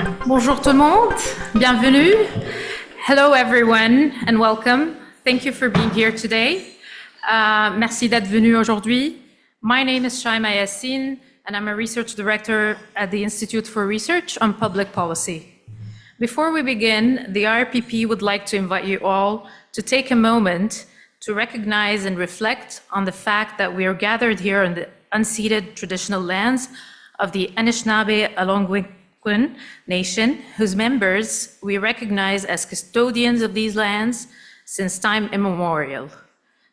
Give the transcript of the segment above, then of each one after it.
Bonjour tout le monde, bienvenue. Hello everyone and welcome. Thank you for being here today. Merci d'être venu aujourd'hui. My name is Shaimaa Yassin and I'm a research director at the Institute for Research on Public Policy. Before we begin, the IRPP would like to invite you all to take a moment to recognize and reflect on the fact that we are gathered here on the unceded traditional lands of the Anishinaabe Algonquin Nation, whose members we recognize as custodians of these lands since time immemorial.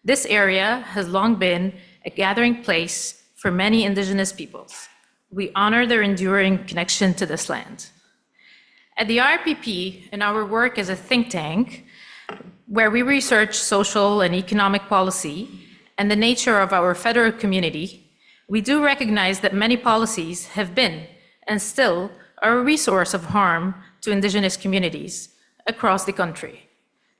This area has long been a gathering place for many Indigenous peoples. We honor their enduring connection to this land. At the IRPP, in our work as a think tank, where we research social and economic policy and the nature of our federal community, we do recognize that many policies have been and still are a resource of harm to Indigenous communities across the country.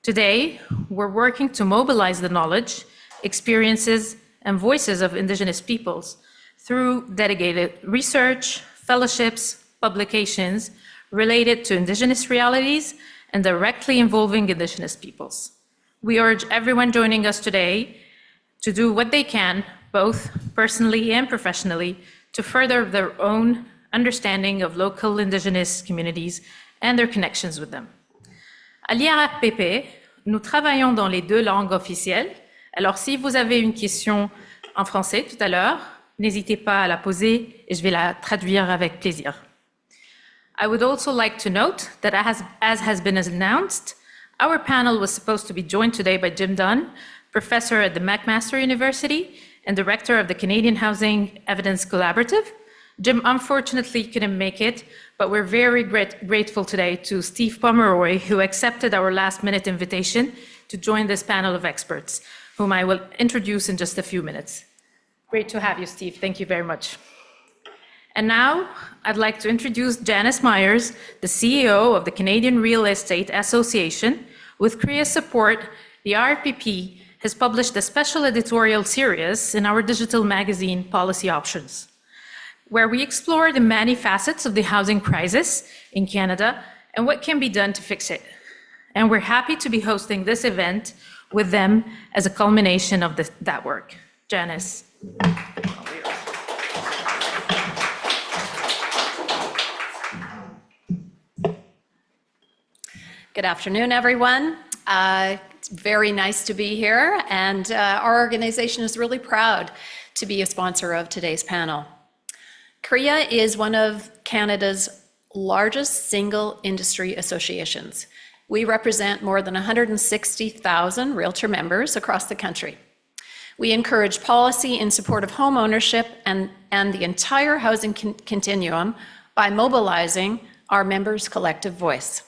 Today, we're working to mobilize the knowledge, experiences, and voices of Indigenous peoples through dedicated research, fellowships, publications related to Indigenous realities and directly involving Indigenous peoples. We urge everyone joining us today to do what they can, both personally and professionally, to further their own understanding of local Indigenous communities and their connections with them. À l'IRPP, nous travaillons dans les deux langues officielles. Alors, si vous avez une question en français tout à l'heure, n'hésitez pas à la poser et je vais la traduire avec plaisir. I would also like to note that as has been announced, our panel was supposed to be joined today by Jim Dunn, professor at the McMaster University and director of the Canadian Housing Evidence Collaborative. Jim unfortunately couldn't make it, but we're very grateful today to Steve Pomeroy, who accepted our last-minute invitation to join this panel of experts, whom I will introduce in just a few minutes. Great to have you, Steve. Thank you very much. And now, I'd like to introduce Janice Myers, the CEO of the Canadian Real Estate Association. With CREA's support, the IRPP has published a special editorial series in our digital magazine, Policy Options, where we explore the many facets of the housing crisis in Canada and what can be done to fix it. And we're happy to be hosting this event with them as a culmination of that work. Janice. Good afternoon, everyone. It's very nice to be here, and our organization is really proud to be a sponsor of today's panel. CREA is one of Canada's largest single industry associations. We represent more than 160,000 realtor members across the country. We encourage policy in support of home ownership and the entire housing continuum by mobilizing our members' collective voice.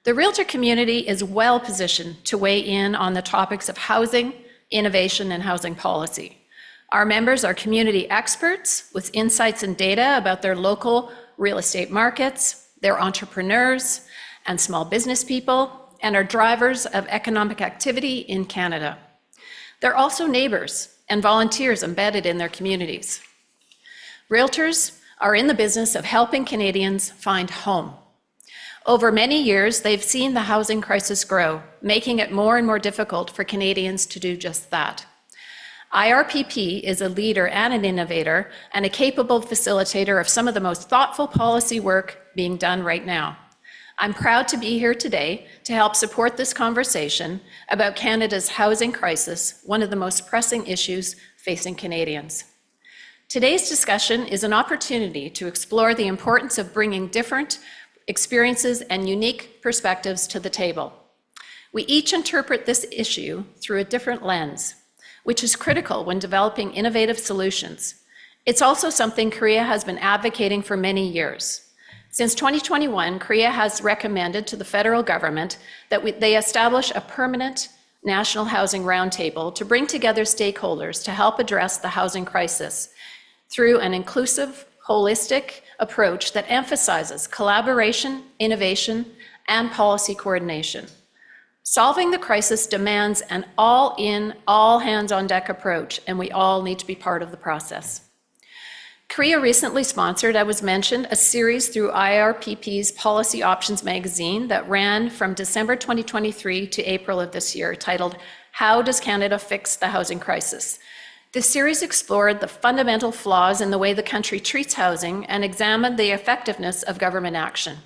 The realtor community is well positioned to weigh in on the topics of housing, innovation, and housing policy. Our members are community experts with insights and data about their local real estate markets, their entrepreneurs and small business people, and are drivers of economic activity in Canada. They're also neighbors and volunteers embedded in their communities. Realtors are in the business of helping Canadians find home. Over many years, they've seen the housing crisis grow, making it more and more difficult for Canadians to do just that. IRPP is a leader and an innovator and a capable facilitator of some of the most thoughtful policy work being done right now. I'm proud to be here today to help support this conversation about Canada's housing crisis, one of the most pressing issues facing Canadians. Today's discussion is an opportunity to explore the importance of bringing different experiences and unique perspectives to the table. We each interpret this issue through a different lens, which is critical when developing innovative solutions. It's also something CREA has been advocating for many years. Since 2021, CREA has recommended to the federal government that they establish a permanent national housing roundtable to bring together stakeholders to help address the housing crisis through an inclusive, holistic approach that emphasizes collaboration, innovation, and policy coordination. Solving the crisis demands an all-in, all-hands-on-deck approach, and we all need to be part of the process. CREA recently sponsored, as was mentioned, a series through IRPP's Policy Options magazine that ran from December 2023 to April of this year, titled, How Does Canada Fix the Housing Crisis? This series explored the fundamental flaws in the way the country treats housing and examined the effectiveness of government action.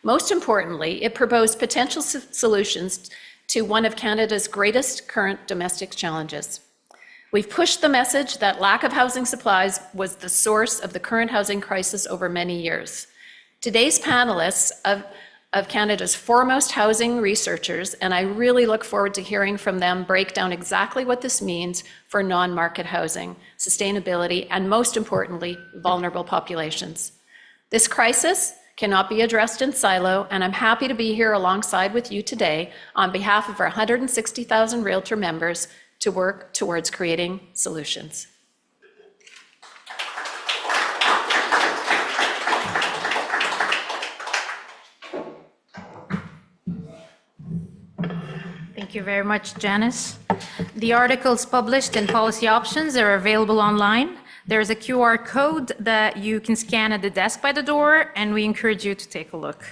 Most importantly, it proposed potential solutions to one of Canada's greatest current domestic challenges. We've pushed the message that lack of housing supplies was the source of the current housing crisis over many years. Today's panelists of Canada's foremost housing researchers, and I really look forward to hearing from them break down exactly what this means for non-market housing, sustainability, and most importantly, vulnerable populations. This crisis cannot be addressed in silo, and I'm happy to be here alongside with you today on behalf of our 160,000 Realtor members to work towards creating solutions. Thank you very much, Janice. The articles published in Policy Options are available online. There's a QR code that you can scan at the desk by the door, and we encourage you to take a look.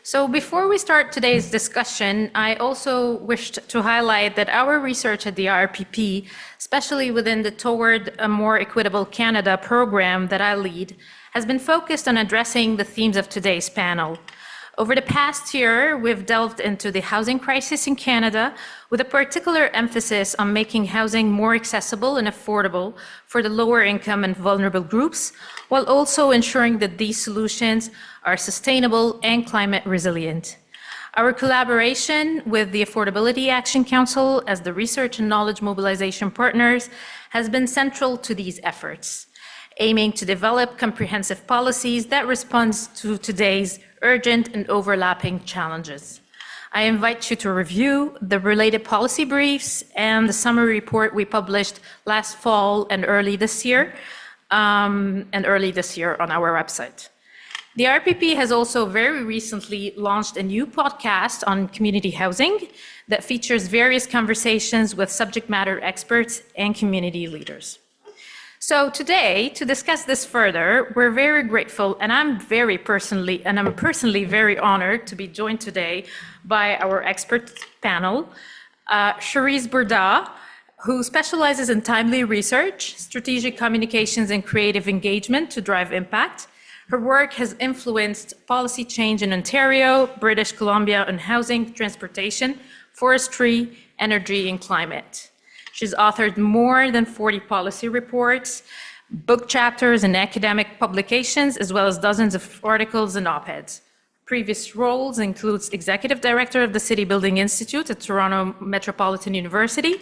So before we start today's discussion, I also wished to highlight that our research at the IRPP, especially within the Toward a More Equitable Canada program that I lead, has been focused on addressing the themes of today's panel. Over the past year, we've delved into the housing crisis in Canada with a particular emphasis on making housing more accessible and affordable for the lower income and vulnerable groups, while also ensuring that these solutions are sustainable and climate resilient. Our collaboration with the Affordability Action Council as the research and knowledge mobilization partners has been central to these efforts, aiming to develop comprehensive policies that respond to today's urgent and overlapping challenges. I invite you to review the related policy briefs and the summary report we published last fall and early this year on our website. The IRPP has also very recently launched a new podcast on community housing that features various conversations with subject matter experts and community leaders. So today, to discuss this further, we're very grateful, and I'm personally very honored to be joined today by our expert panel, Cherise Burda, who specializes in timely research, strategic communications, and creative engagement to drive impact. Her work has influenced policy change in Ontario, British Columbia on housing, transportation, forestry, energy, and climate. She's authored more than 40 policy reports, book chapters, and academic publications, as well as dozens of articles and op-eds. Previous roles includes Executive Director of the City Building Institute at Toronto Metropolitan University,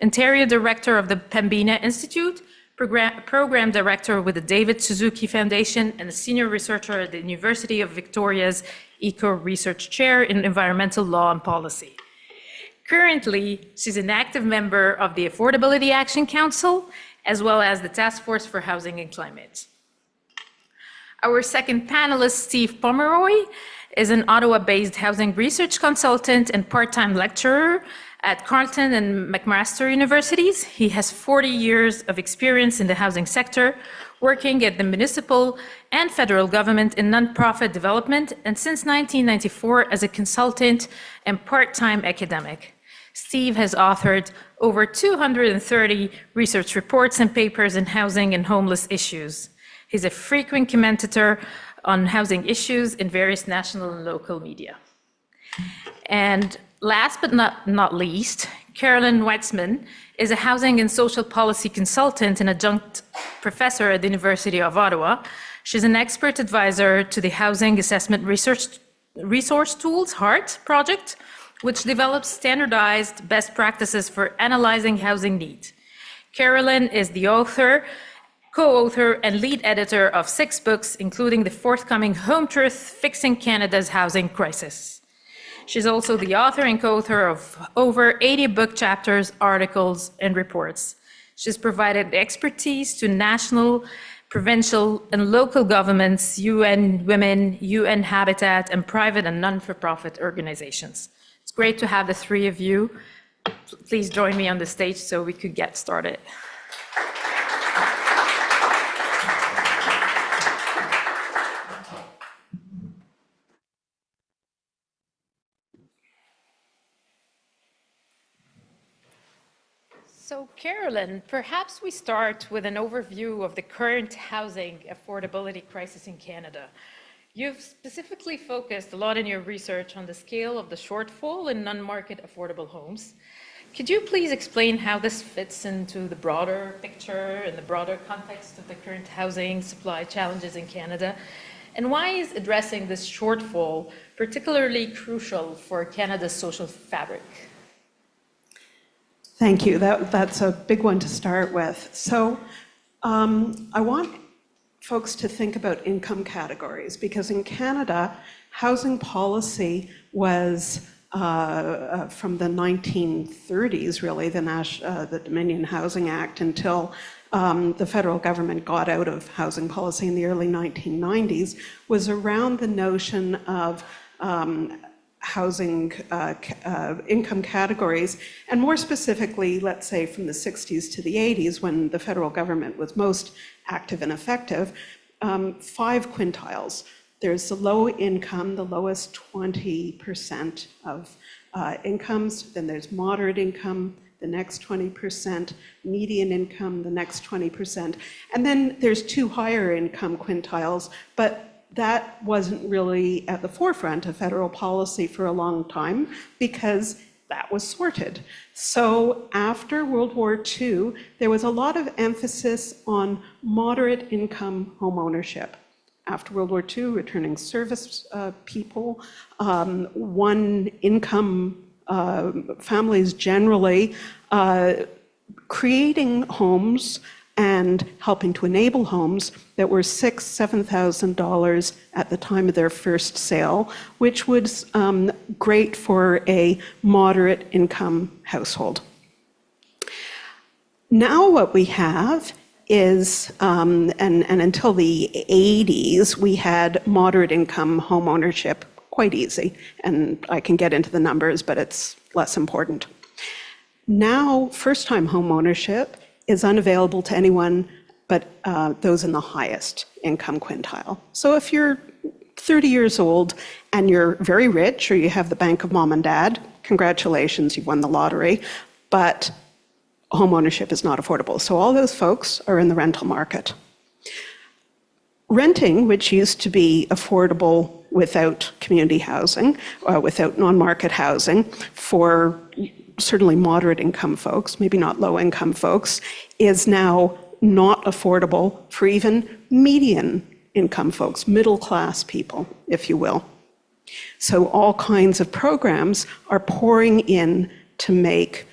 Ontario Director of the Pembina Institute, Program Director with the David Suzuki Foundation, and a Senior Researcher at the University of Victoria's Eco Research Chair in Environmental Law and Policy. Currently, she's an active member of the Affordability Action Council, as well as the Task Force for Housing and Climate. Our second panelist, Steve Pomeroy, is an Ottawa-based housing research consultant and part-time lecturer at Carleton and McMaster Universities. He has 40 years of experience in the housing sector, working at the municipal and federal government in nonprofit development, and since 1994 as a consultant and part-time academic. Steve has authored over 230 research reports and papers in housing and homeless issues. He's a frequent commentator on housing issues in various national and local media. And last but not least, Carolyn Whitzman is a housing and social policy consultant and adjunct professor at the University of Ottawa. She's an expert advisor to the Housing Assessment Resource Tools, HART project, which develops standardized best practices for analyzing housing needs. Carolyn is the author, co-author, and lead editor of 6 books, including the forthcoming Home Truth: Fixing Canada's Housing Crisis. She's also the author and co-author of over 80 book chapters, articles, and reports. She's provided expertise to national, provincial, and local governments, UN Women, UN Habitat, and private and non-for-profit organizations. It's great to have the 3 of you. Please join me on the stage so we could get started. Carolyn, perhaps we start with an overview of the current housing affordability crisis in Canada. You've specifically focused a lot in your research on the scale of the shortfall in non-market affordable homes. Could you please explain how this fits into the broader picture and the broader context of the current housing supply challenges in Canada? And why is addressing this shortfall particularly crucial for Canada's social fabric? Thank you. That's a big one to start with. So I want folks to think about income categories, because in Canada, housing policy was from the 1930s, really, the Dominion Housing Act, until the federal government got out of housing policy in the early 1990s, was around the notion of housing income categories, and more specifically, let's say from the 60s to the 80s, when the federal government was most active and effective, 5 quintiles. There's the low income, the lowest 20% of incomes. Then there's moderate income, the next 20%, median income, the next 20%. And then there's 2 higher income quintiles, but that wasn't really at the forefront of federal policy for a long time because that was sorted. So after World War II, there was a lot of emphasis on moderate income home ownership. After World War II, returning service people, one income families generally, creating homes and helping to enable homes that were $6,000, $7,000 at the time of their first sale, which was great for a moderate income household. Now what we have is, and until the 80s, we had moderate income home ownership quite easy. And I can get into the numbers, but it's less important. Now, first-time home ownership is unavailable to anyone but those in the highest income quintile. So if you're 30 years old and you're very rich, or you have the bank of mom and dad, congratulations, you've won the lottery, but home ownership is not affordable. So all those folks are in the rental market. Renting, which used to be affordable without community housing, without non-market housing, for certainly moderate income folks, maybe not low income folks, is now not affordable for even median income folks, middle class people, if you will. So all kinds of programs are pouring in to make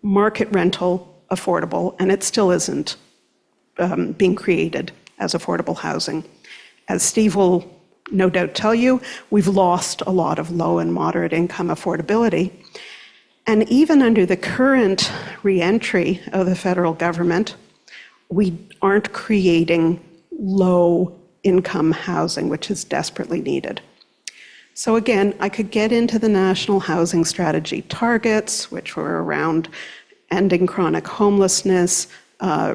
market rental affordable, and it still isn't being created as affordable housing. As Steve will no doubt tell you, we've lost a lot of low and moderate income affordability. And even under the current re-entry of the federal government, we aren't creating low income housing, which is desperately needed. So again, I could get into the National Housing Strategy targets, which were around ending chronic homelessness,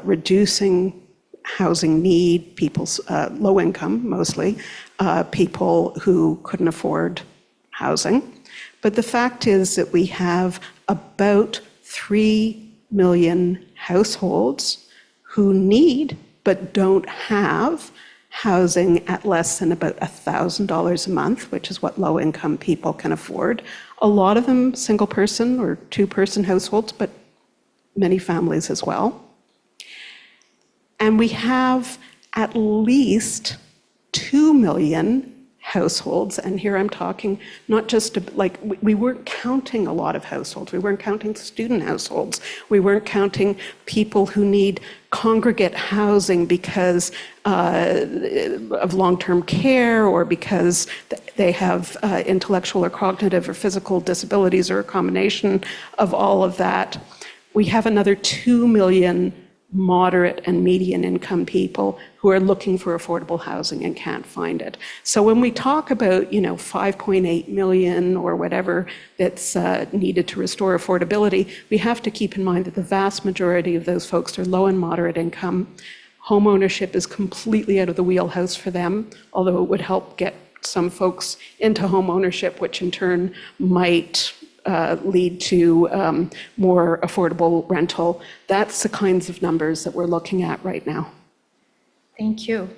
reducing housing need, people's low income mostly, people who couldn't afford housing. But the fact is that we have about 3 million households who need but don't have housing at less than about $1,000 a month, which is what low-income people can afford. A lot of them single-person or two-person households, but many families as well. And we have at least 2 million households, and here I'm talking not just like, we weren't counting a lot of households. We weren't counting student households. We weren't counting people who need congregate housing because of long-term care, or because they have intellectual or cognitive or physical disabilities, or a combination of all of that. We have another 2 million moderate and median income people who are looking for affordable housing and can't find it. So when we talk about, 5.8 million or whatever that's needed to restore affordability, we have to keep in mind that the vast majority of those folks are low and moderate income. Home ownership is completely out of the wheelhouse for them, although it would help get some folks into home ownership, which in turn might lead to more affordable rental. That's the kinds of numbers that we're looking at right now. Thank you.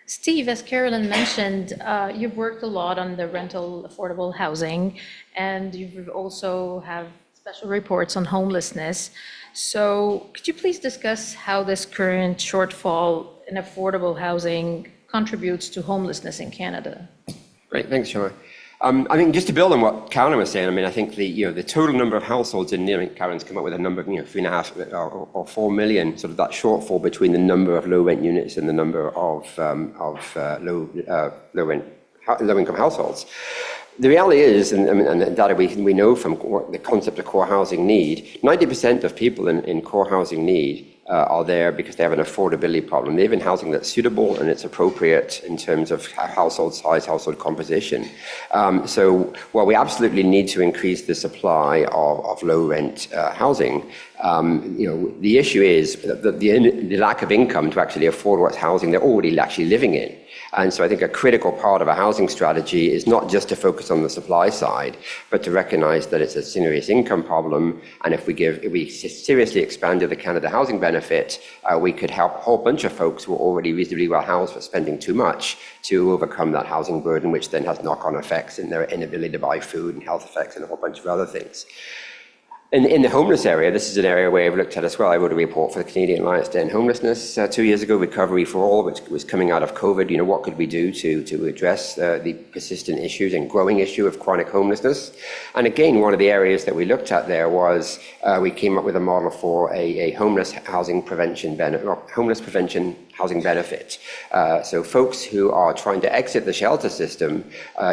Steve, as Carolyn mentioned, you've worked a lot on the rental affordable housing, and you've also have special reports on homelessness. So could you please discuss how this current shortfall in affordable housing contributes to homelessness in Canada? Great, thanks, Shaimaa. I think just to build on what Carolyn was saying, I mean, I think the total number of households in, I think Carolyn's come up with a number of 3.5 or 4 million, sort of that shortfall between the number of low rent units and the number of low income households. The reality is, and the data we know from the concept of core housing need, 90% of people in core housing need are there because they have an affordability problem. They live in housing that's suitable and it's appropriate in terms of household size, household composition. So while we absolutely need to increase the supply of low rent housing, the issue is that the lack of income to actually afford what housing they're already actually living in. And so I think a critical part of a housing strategy is not just to focus on the supply side, but to recognize that it's a serious income problem. And if we seriously expanded the Canada Housing Benefit, we could help a whole bunch of folks who are already reasonably well housed but spending too much to overcome that housing burden, which then has knock-on effects in their inability to buy food and health effects and a whole bunch of other things. In the homeless area, this is an area where I've looked at as well. I wrote a report for the Canadian Alliance to End Homelessness 2 years ago, Recovery for All, which was coming out of COVID. What could we do to address the persistent issues and growing issue of chronic homelessness? And again, one of the areas that we looked at there was we came up with a model for a homeless housing prevention housing benefit. So folks who are trying to exit the shelter system,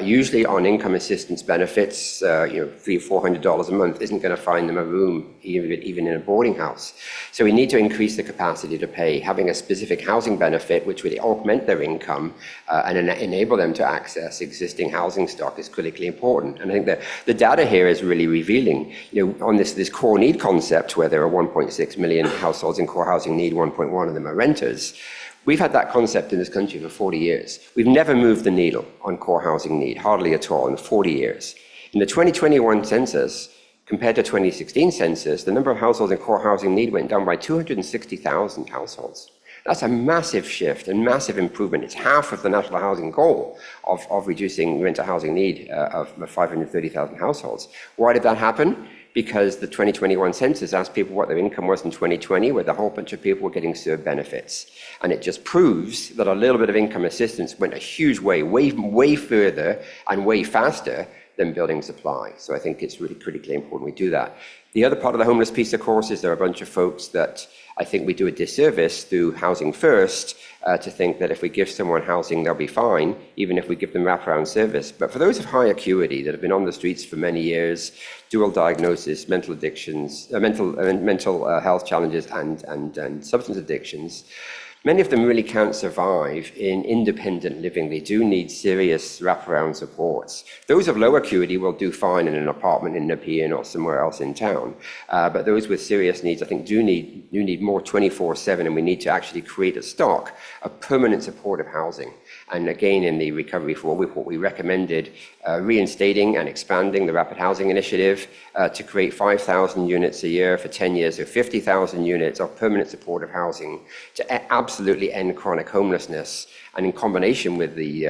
usually on income assistance benefits, $300-400 a month isn't going to find them a room, even in a boarding house. So we need to increase the capacity to pay. Having a specific housing benefit, which would augment their income and enable them to access existing housing stock, is critically important. And I think that the data here is really revealing. On this core need concept, where there are 1.6 million households in core housing need, 1.1 of them are renters. We've had that concept in this country for 40 years. We've never moved the needle on core housing need, hardly at all, in 40 years. In the 2021 census, compared to 2016 census, the number of households in core housing need went down by 260,000 households. That's a massive shift and massive improvement. It's half of the national housing goal of reducing rental housing need of 530,000 households. Why did that happen? Because the 2021 census asked people what their income was in 2020, where a whole bunch of people were getting served benefits. And it just proves that a little bit of income assistance went a huge way further and way faster than building supply. So I think it's really critically important we do that. The other part of the homeless piece, of course, is there are a bunch of folks that I think we do a disservice through Housing First to think that if we give someone housing, they'll be fine, even if we give them wraparound service. But for those of high acuity that have been on the streets for many years, dual diagnosis, mental addictions, mental health challenges, and substance addictions, many of them really can't survive in independent living. They do need serious wraparound supports. Those of low acuity will do fine in an apartment in Nepean or somewhere else in town. But those with serious needs, I think, do need more 24/7, and we need to actually create a stock of permanent supportive housing. And again, in the Recovery for All report, we recommended reinstating and expanding the Rapid Housing Initiative to create 5,000 units a year for 10 years, so 50,000 units of permanent supportive housing to absolutely end chronic homelessness. And in combination with the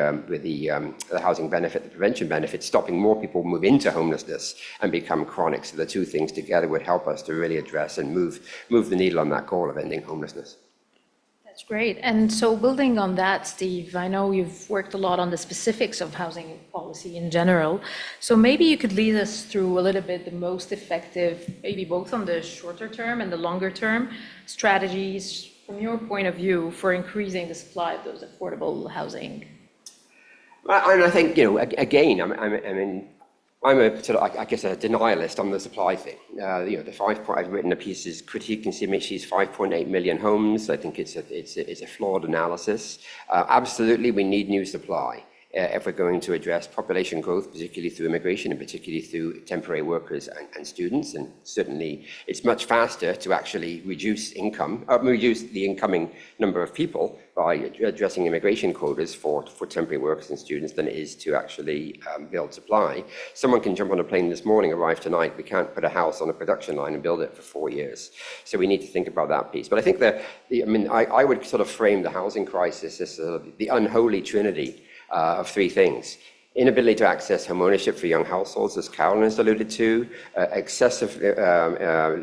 housing benefit, the prevention benefit, stopping more people move into homelessness and become chronic. So the two things together would help us to really address and move the needle on that goal of ending homelessness. That's great. And so building on that, Steve, I know you've worked a lot on the specifics of housing policy in general. So maybe you could lead us through a little bit the most effective, maybe both on the shorter term and the longer term strategies from your point of view for increasing the supply of those affordable housing. And I think, again, I'm a sort of, I guess, a denialist on the supply thing. The 5 point I've written a piece is critiquing CMHC's 5.8 million homes. I think it's a flawed analysis. Absolutely, we need new supply. if we're going to address population growth, particularly through immigration and particularly through temporary workers and students. And certainly it's much faster to actually reduce the incoming number of people by addressing immigration quotas for temporary workers and students than it is to actually build supply. Someone can jump on a plane this morning, arrive tonight. We can't put a house on a production line and build it for 4 years. So we need to think about that piece. But I think I would sort of frame the housing crisis as the unholy trinity of three things. Inability to access home ownership for young households, as Carolyn has alluded to, excessive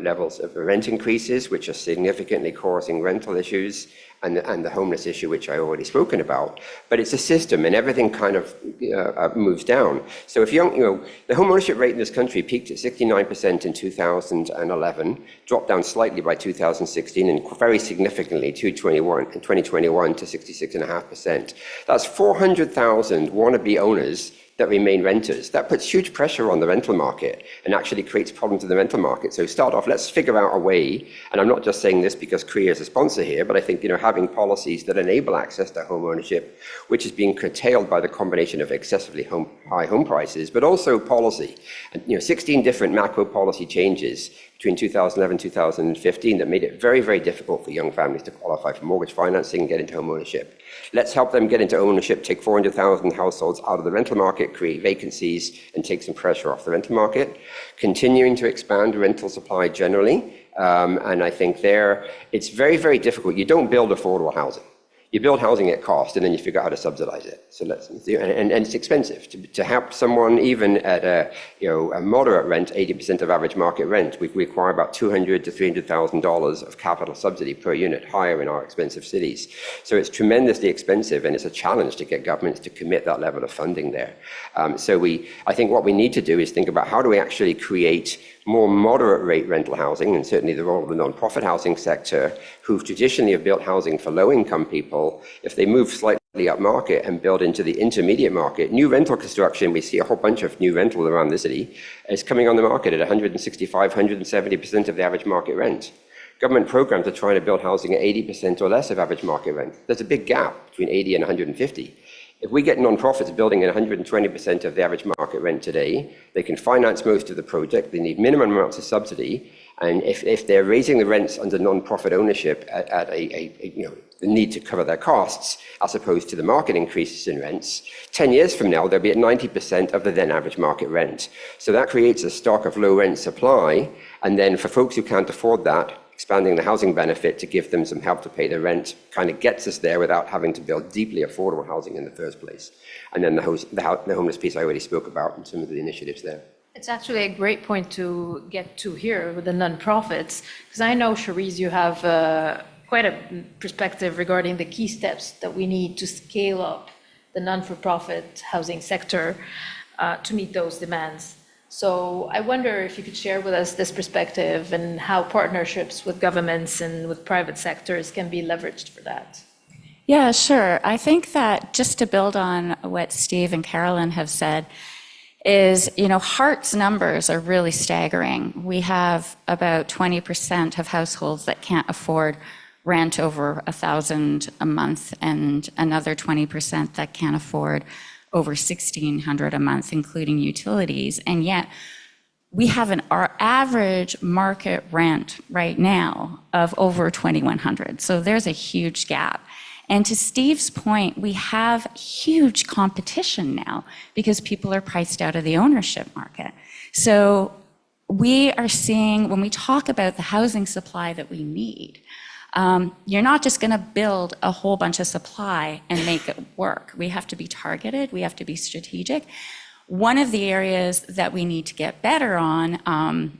levels of rent increases, which are significantly causing rental issues, and the homeless issue, which I already spoken about. But it's a system, and everything kind of moves down. So if the home ownership rate in this country peaked at 69% in 2011, dropped down slightly by 2016, and very significantly in 2021 to 66.5%. That's 400,000 wannabe owners that remain renters. That puts huge pressure on the rental market and actually creates problems in the rental market. So start off, let's figure out a way, and I'm not just saying this because CREA is a sponsor here, but I think having policies that enable access to home ownership, which is being curtailed by the combination of excessively high home prices, but also policy. And 16 different macro policy changes between 2011 and 2015 that made it very, very difficult for young families to qualify for mortgage financing and get into home ownership. Let's help them get into ownership, take 400,000 households out of the rental market, create vacancies, and take some pressure off the rental market. Continuing to expand rental supply generally. And I think it's very, very difficult. You don't build affordable housing. You build housing at cost, and then you figure out how to subsidize it. So and it's expensive to help someone even at a moderate rent, 80% of average market rent. We require about $200,000 to $300,000 of capital subsidy per unit, higher in our expensive cities. So it's tremendously expensive, and it's a challenge to get governments to commit that level of funding there. I think what we need to do is think about how do we actually create more moderate rate rental housing, and certainly the role of the non-profit housing sector, who traditionally have built housing for low-income people. If they move slightly up market and build into the intermediate market, new rental construction, we see a whole bunch of new rental around the city, is coming on the market at 165, 170% of the average market rent. Government programs are trying to build housing at 80% or less of average market rent. There's a big gap between 80 and 150. If we get non-profits building at 120% of the average market rent today, they can finance most of the project. They need minimum amounts of subsidy. And if they're raising the rents under non-profit ownership at the need to cover their costs, as opposed to the market increases in rents, 10 years from now, they'll be at 90% of the then average market rent. So that creates a stock of low rent supply. And then for folks who can't afford that, expanding the housing benefit to give them some help to pay their rent kind of gets us there without having to build deeply affordable housing in the first place. And then the homeless piece I already spoke about and some of the initiatives there. It's actually a great point to get to here with the nonprofits, because I know, Cherise, you have quite a perspective regarding the key steps that we need to scale up the non-for-profit housing sector to meet those demands. So I wonder if you could share with us this perspective and how partnerships with governments and with private sectors can be leveraged for that. Yeah, sure. I think that just to build on what Steve and Carolyn have said is, HEART's numbers are really staggering. We have about 20% of households that can't afford rent over $1,000 a month, and another 20% that can't afford over $1,600 a month, including utilities. And yet we have our average market rent right now of over $2,100. So there's a huge gap. And to Steve's point, we have huge competition now because people are priced out of the ownership market. So we are seeing, when we talk about the housing supply that we need, you're not just going to build a whole bunch of supply and make it work. We have to be targeted. We have to be strategic. One of the areas that we need to get better on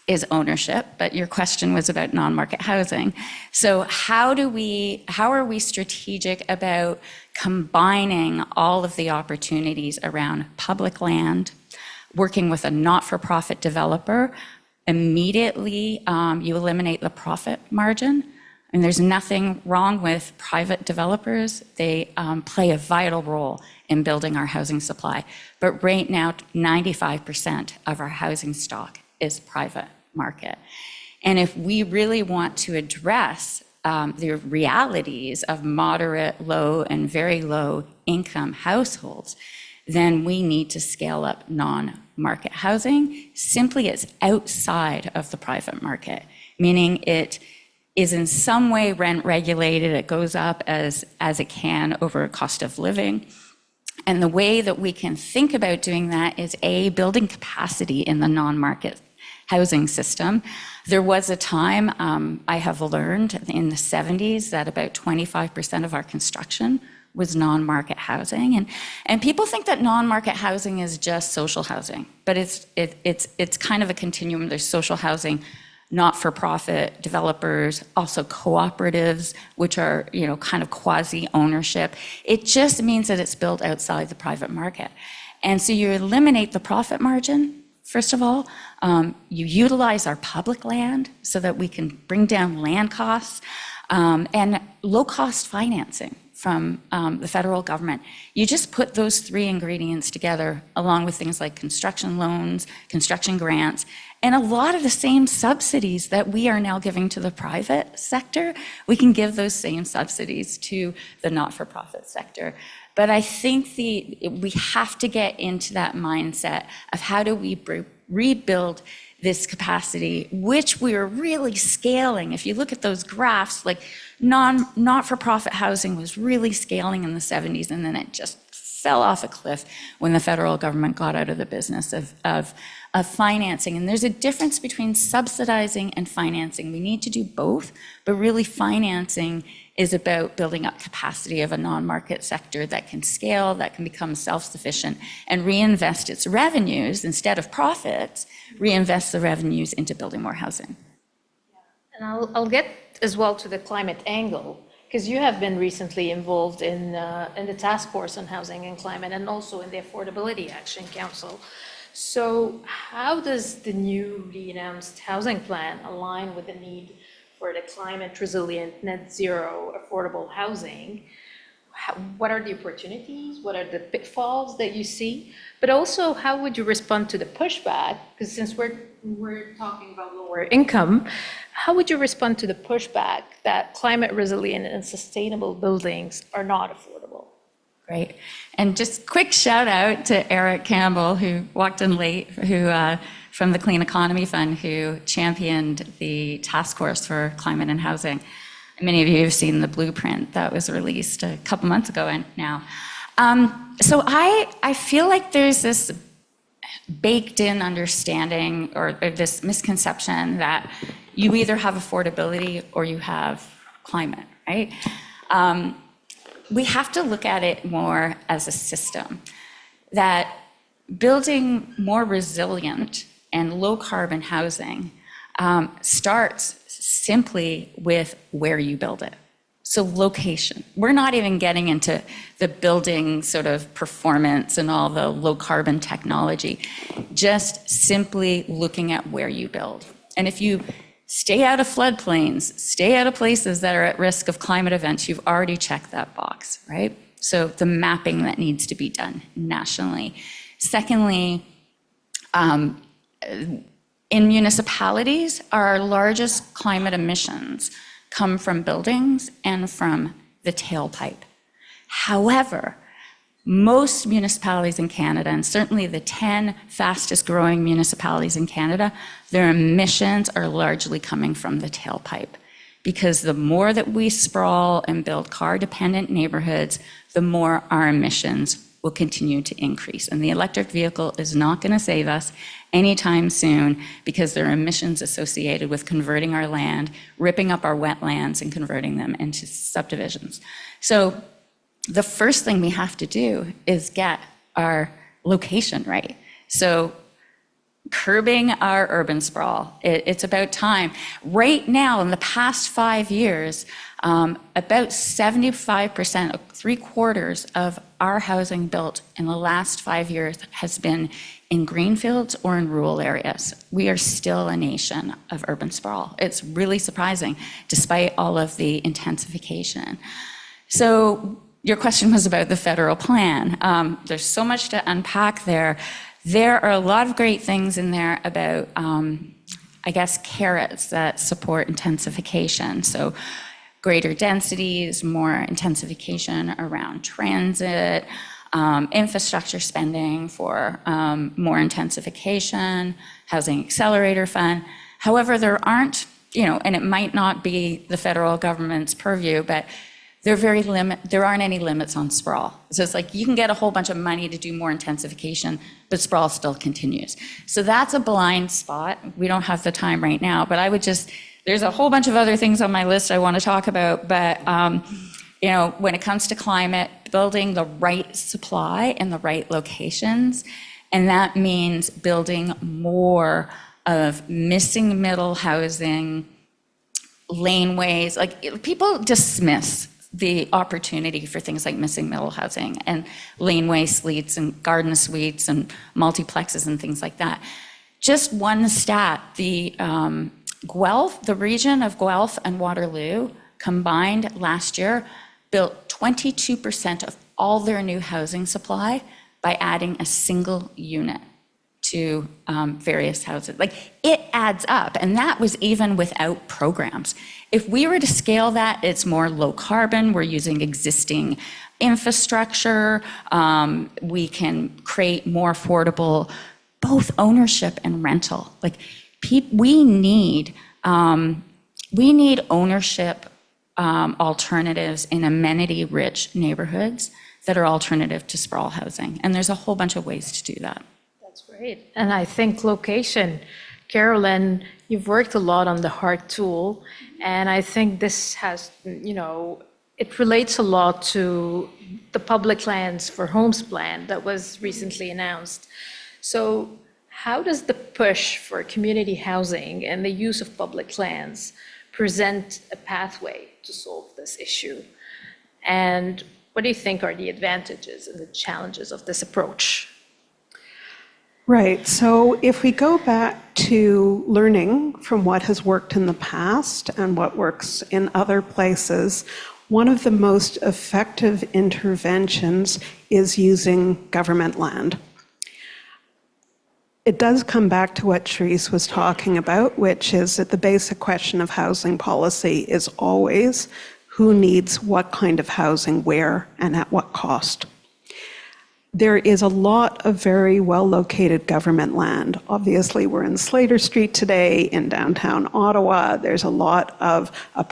is ownership, but your question was about non-market housing. So how are we strategic about combining all of the opportunities around public land, working with a not-for-profit developer? Immediately, you eliminate the profit margin. And there's nothing wrong with private developers. They play a vital role in building our housing supply. But right now, 95% of our housing stock is private market. And if we really want to address the realities of moderate, low, and very low income households, then we need to scale up non-market housing. Simply, it's outside of the private market, meaning it is in some way rent regulated. It goes up as it can over cost of living. And the way that we can think about doing that is building capacity in the non-market housing system. There was a time, I have learned in the 70s, that about 25% of our construction was non-market housing. And people think that non-market housing is just social housing, but it's kind of a continuum. There's social housing, not-for-profit developers, also cooperatives, which are, kind of quasi-ownership. It just means that it's built outside the private market. And so you eliminate the profit margin, first of all. You utilize our public land so that we can bring down land costs, and low-cost financing from the federal government. You just put those three ingredients together, along with things like construction loans, construction grants, and a lot of the same subsidies that we are now giving to the private sector. We can give those same subsidies to the not-for-profit sector. But I think we have to get into that mindset of how do we rebuild this capacity, which we are really scaling. If you look at those graphs, like not-for-profit housing was really scaling in the 70s, and then it just fell off a cliff when the federal government got out of the business of financing. And there's a difference between subsidizing and financing. We need to do both, but really financing is about building up capacity of a non-market sector that can scale, that can become self-sufficient, and reinvest its revenues instead of profits, reinvest the revenues into building more housing. And I'll get as well to the climate angle, because you have been recently involved in the Task Force on Housing and Climate, and also in the Affordability Action Council. So how does the newly announced housing plan align with the need for the climate resilient, net zero, affordable housing? What are the opportunities? What are the pitfalls that you see? But also, how would you respond to the pushback? Because since we're talking about lower income, how would you respond to the pushback that climate resilient and sustainable buildings are not affordable? Great. And just quick shout out to Eric Campbell, who walked in late, from the Clean Economy Fund, who championed the task force for climate and housing. Many of you have seen the blueprint that was released a couple months ago now. So I feel like there's this baked in understanding or this misconception that you either have affordability or you have climate, right? We have to look at it more as a system, that building more resilient and low carbon housing starts simply with where you build it. So location. We're not even getting into the building sort of performance and all the low carbon technology, just simply looking at where you build. And if you stay out of floodplains, stay out of places that are at risk of climate events, you've already checked that box, right? So the mapping that needs to be done nationally. Secondly, in municipalities, our largest climate emissions come from buildings and from the tailpipe. However, most municipalities in Canada, and certainly the 10 fastest growing municipalities in Canada, their emissions are largely coming from the tailpipe. Because the more that we sprawl and build car-dependent neighborhoods, the more our emissions will continue to increase. And the electric vehicle is not going to save us anytime soon, because there are emissions associated with converting our land, ripping up our wetlands and converting them into subdivisions. So the first thing we have to do is get our location right. So curbing our urban sprawl, it's about time. Right now, in the past 5 years, about 75%, 3/4 of our housing built in the last 5 years has been in greenfields or in rural areas. We are still a nation of urban sprawl. It's really surprising, despite all of the intensification. So your question was about the federal plan. There's so much to unpack there. There are a lot of great things in there about, carrots that support intensification. So greater densities, more intensification around transit, infrastructure spending for more intensification, housing accelerator fund. However, there aren't, and it might not be the federal government's purview, but there aren't any limits on sprawl. So it's like you can get a whole bunch of money to do more intensification, but sprawl still continues. So that's a blind spot. We don't have the time right now, but there's a whole bunch of other things on my list I want to talk about, but when it comes to climate, building the right supply in the right locations, and that means building more of missing middle housing, laneways. Like people dismiss the opportunity for things like missing middle housing and laneway suites and garden suites and multiplexes and things like that. Just one stat, the Guelph, the region of Guelph and Waterloo combined last year built 22% of all their new housing supply by adding a single unit to various houses. Like it adds up, and that was even without programs. If we were to scale that, it's more low carbon. We're using existing infrastructure. We can create more affordable both ownership and rental. Like we need ownership alternatives in amenity-rich neighborhoods that are alternative to sprawl housing, and there's a whole bunch of ways to do that. That's great. And I think location, Carolyn, you've worked a lot on the HEART tool, and I think this has, it relates a lot to the public lands for homes plan that was recently announced. So how does the push for community housing and the use of public lands present a pathway to solve this issue? And what do you think are the advantages and the challenges of this approach? Right. So if we go back to learning from what has worked in the past and what works in other places, one of the most effective interventions is using government land. It does come back to what Cherise was talking about, which is that the basic question of housing policy is always who needs what kind of housing, where, and at what cost. There is a lot of very well-located government land. Obviously, we're in Slater Street today in downtown Ottawa. There's a lot of a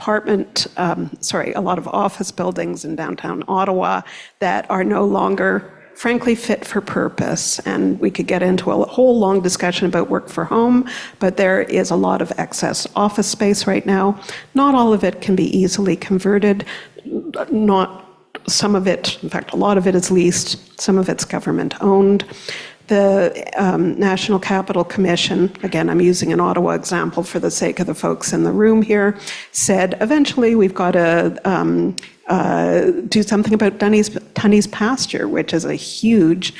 lot of office buildings in downtown Ottawa that are no longer, frankly, fit for purpose. And we could get into a whole long discussion about work for home, but there is a lot of excess office space right now. Not all of it can be easily converted. Some of it, in fact, a lot of it is leased, some of it's government-owned. The National Capital Commission, again, I'm using an Ottawa example for the sake of the folks in the room here, said eventually we've got to do something about Tunney's Pasture, which is a huge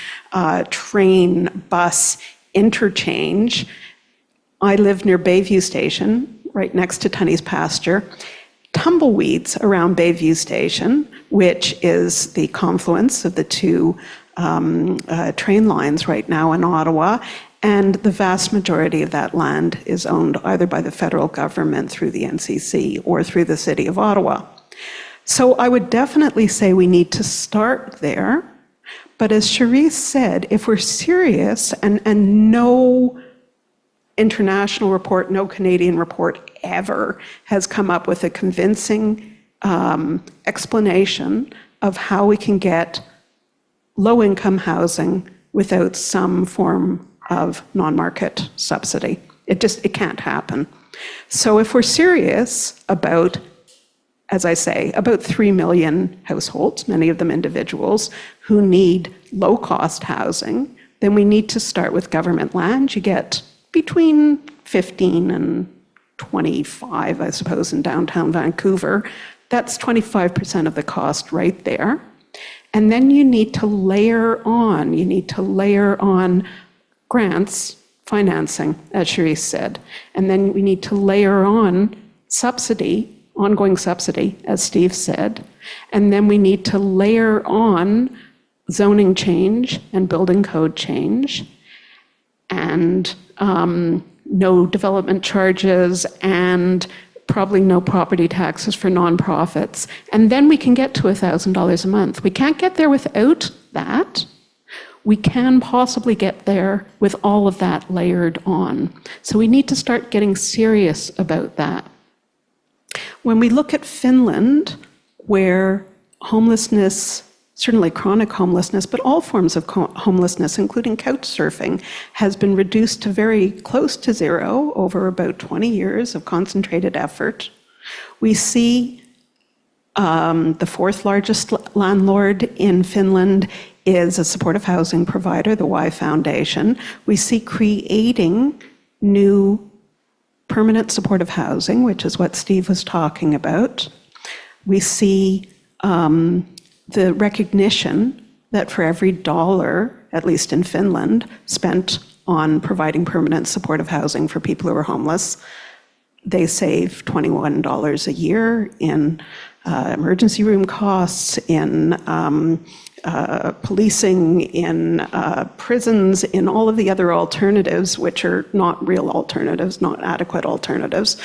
train bus interchange. I live near Bayview Station, right next to Tunney's Pasture. Tumbleweeds around Bayview Station, which is the confluence of the two train lines right now in Ottawa, and the vast majority of that land is owned either by the federal government through the NCC or through the City of Ottawa. So I would definitely say we need to start there, but as Cherise said, if we're serious, and no international report, no Canadian report ever has come up with a convincing explanation of how we can get low-income housing without some form of non-market subsidy. It can't happen. So if we're serious about, as I say, about 3 million households, many of them individuals, who need low-cost housing, then we need to start with government land. You get between 15 and 25, I suppose, in downtown Vancouver. That's 25% of the cost right there. And then you need to layer on grants, financing, as Cherise said. And then we need to layer on subsidy, ongoing subsidy, as Steve said. And then we need to layer on zoning change and building code change, and no development charges, and probably no property taxes for nonprofits, and then we can get to $1,000 a month. We can't get there without that. We can possibly get there with all of that layered on. So we need to start getting serious about that. When we look at Finland, where homelessness, certainly chronic homelessness, but all forms of homelessness, including couch surfing, has been reduced to very close to zero over about 20 years of concentrated effort. We see the fourth largest landlord in Finland is a supportive housing provider, the Y Foundation. We see creating new permanent supportive housing, which is what Steve was talking about. We see the recognition that for every dollar, at least in Finland, spent on providing permanent supportive housing for people who are homeless, they save $21 a year in emergency room costs, in policing, in prisons, in all of the other alternatives, which are not real alternatives, not adequate alternatives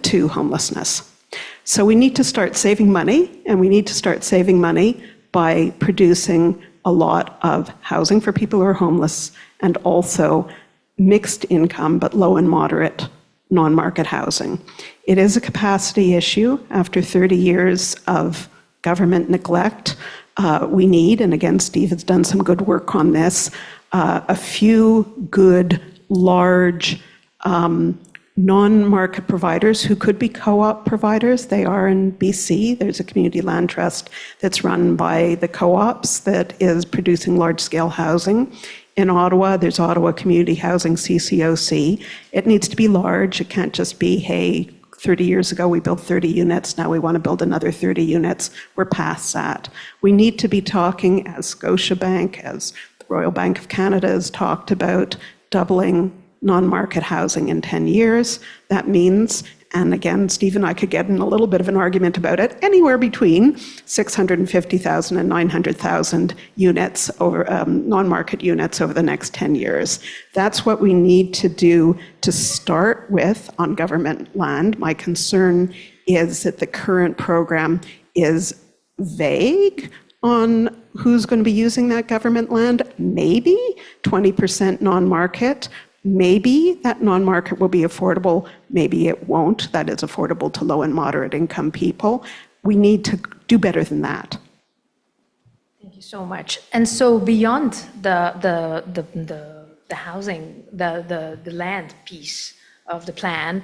to homelessness. So we need to start saving money, and we need to start saving money by producing a lot of housing for people who are homeless, and also mixed income, but low and moderate non-market housing. It is a capacity issue. After 30 years of government neglect, we need, and again, Steve has done some good work on this, a few good, large, non-market providers who could be co-op providers. They are in BC. There's a community land trust that's run by the co-ops that is producing large-scale housing. In Ottawa, there's Ottawa Community Housing, CCOC. It needs to be large. It can't just be, hey, 30 years ago we built 30 units, now we want to build another 30 units. We're past that. We need to be talking, as Scotiabank, as the Royal Bank of Canada has talked about, doubling non-market housing in 10 years. That means, and again, Steve and I could get in a little bit of an argument about it, anywhere between 650,000 and 900,000 units, over non-market units over the next 10 years. That's what we need to do to start with on government land. My concern is that the current program is vague on who's going to be using that government land. Maybe 20% non-market. Maybe that non-market will be affordable, maybe it won't. That is affordable to low and moderate income people. We need to do better than that. Thank you so much. And so beyond the housing, the land piece of the plan,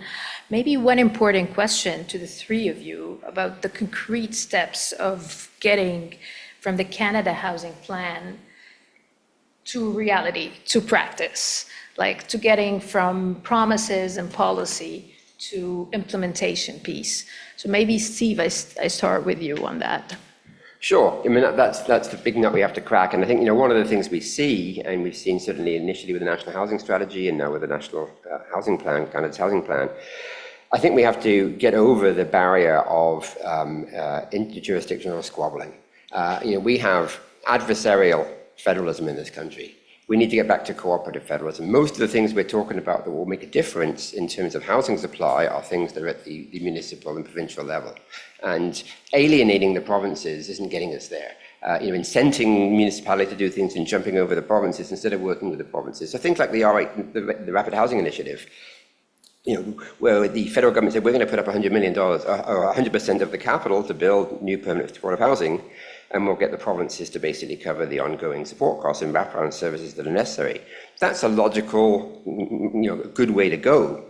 maybe one important question to the three of you about the concrete steps of getting from the Canada Housing Plan to reality, to practice, like to getting from promises and policy to implementation piece. So maybe Steve, I start with you on that. Sure. I mean, that's the big nut we have to crack. And I think, one of the things we see, and we've seen certainly initially with the National Housing Strategy and now with the National Housing Plan, Canada's Housing Plan, I think we have to get over the barrier of interjurisdictional squabbling. We have adversarial federalism in this country. We need to get back to cooperative federalism. Most of the things we're talking about that will make a difference in terms of housing supply are things that are at the municipal and provincial level. And alienating the provinces isn't getting us there. Incenting municipality to do things and jumping over the provinces instead of working with the provinces. So things like the Rapid Housing Initiative, where the federal government said, we're going to put up $100 million, or 100% of the capital to build new permanent supportive housing, and we'll get the provinces to basically cover the ongoing support costs and wraparound services that are necessary. That's a logical, good way to go.